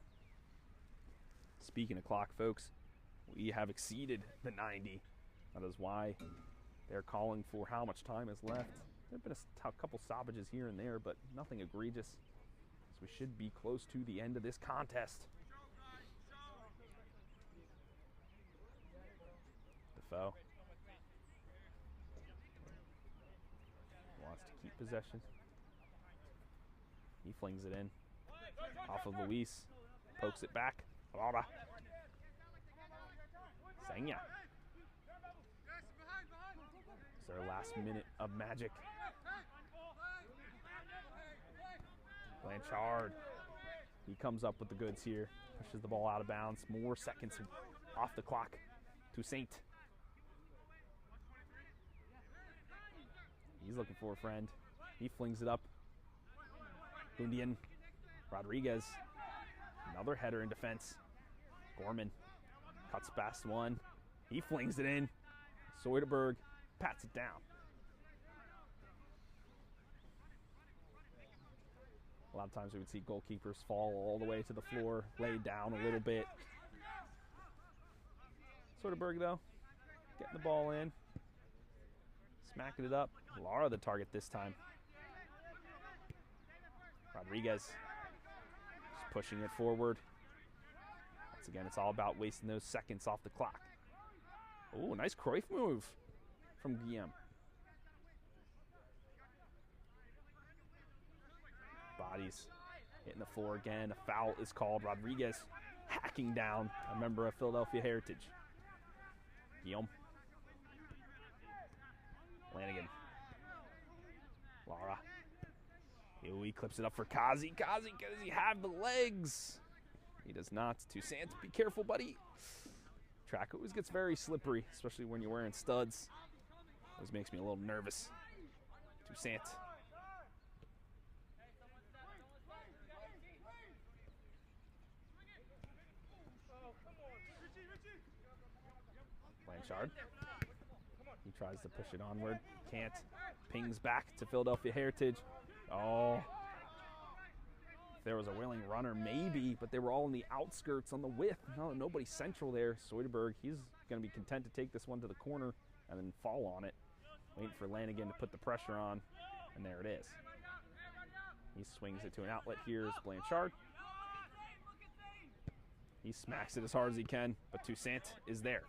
Speaking of clock, folks, we have exceeded the 90. That is why they're calling for how much time is left. There have been a couple stoppages here and there, but nothing egregious. So we should be close to the end of this contest. Defoe wants to keep possession. He flings it in. Off of Luis. Pokes it back. Laura. Senya. It's their last minute of magic. Blanchard. He comes up with the goods here. Pushes the ball out of bounds. More seconds off the clock to Saint. He's looking for a friend. He flings it up. Bundian. Rodriguez. Another header in defense. Gorman cuts past one. He flings it in. Soderberg pats it down. A lot of times we would see goalkeepers fall all the way to the floor, lay down a little bit. Soderberg, though, getting the ball in. Smacking it up. Lara the target this time. Rodriguez just pushing it forward. Once again, it's all about wasting those seconds off the clock. Oh, nice Cruyff move from Guillaume. Bodies hitting the floor again. A foul is called. Rodriguez hacking down a member of Philadelphia Heritage. Guillaume. Lanigan. Lara. He clips it up for Kazi. Kazi, does he have the legs? He does not. Toussaint, be careful, buddy. Track always gets very slippery, especially when you're wearing studs. Always makes me a little nervous. Toussaint. Blanchard. He tries to push it onward. Can't. Pings back to Philadelphia Heritage. Oh. If there was a willing runner, maybe, but they were all in the outskirts on the width. No, nobody central there. Soderberg, he's going to be content to take this one to the corner and then fall on it. Waiting for Lanigan to put the pressure on, and there it is. He swings it to an outlet. Here's Blanchard. He smacks it as hard as he can, but Toussaint is there.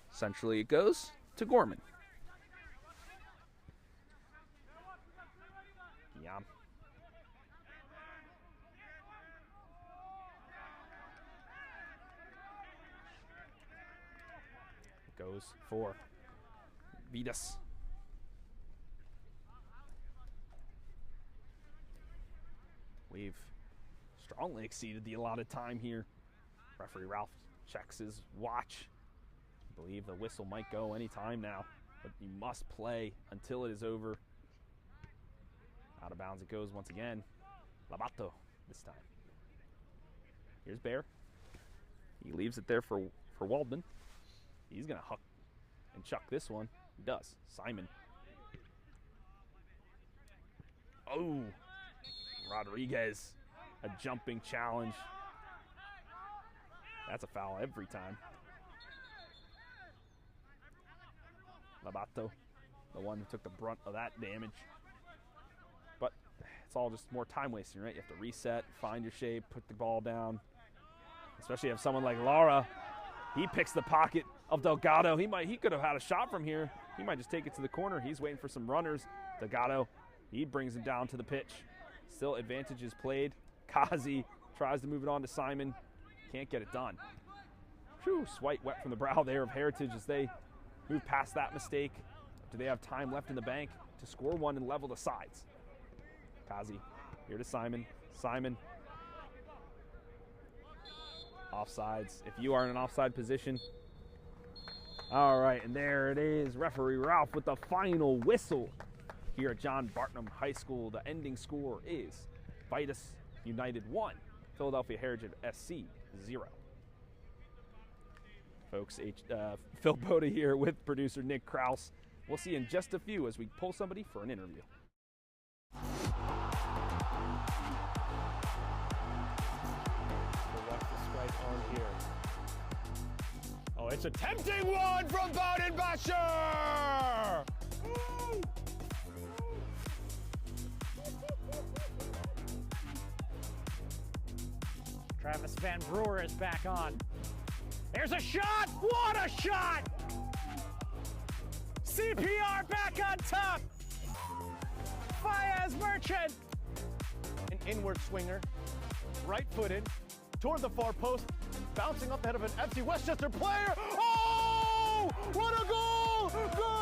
Centrally it goes to Gorman. Yum. Goes for Vidas. We've strongly exceeded the allotted time here. Referee Ralph checks his watch. I believe the whistle might go any time now, but you must play until it is over. Out of bounds it goes once again. Labato this time. Here's Bear. He leaves it there for for Waldman. He's going to huck and chuck this one. He does. Simon. Oh, Rodriguez. A jumping challenge. That's a foul every time. Labato, the one who took the brunt of that damage. But it's all just more time wasting, right? You have to reset, find your shape, put the ball down. Especially if someone like Lara, he picks the pocket of Delgado. He could have had a shot from here. He might just take it to the corner. He's waiting for some runners. Delgado, he brings him down to the pitch. Still advantage is played. Kazi tries to move it on to Simon. Can't get it done. Whew, swipe wet from the brow there of Heritage as they move past that mistake. Do they have time left in the bank to score one and level the sides? Kazi here to Simon. Simon. Offsides. If you are in an offside position. All right, and there it is. Referee Ralph with the final whistle here at John Bartram High School. The ending score is Vidas United 1, Philadelphia Heritage SC 0. Folks, Phil Boda here with producer Nick Kraus. We'll see you in just a few as we pull somebody for an interview. What's the strike on here? Oh, it's a tempting one from Bodenbacher! Travis Van Brewer is back on. There's a shot! What a shot! CPR back on top! Fayez Merchant! An inward swinger, right-footed, toward the far post, bouncing up ahead of an FC Westchester player. Oh! What a goal! Goal!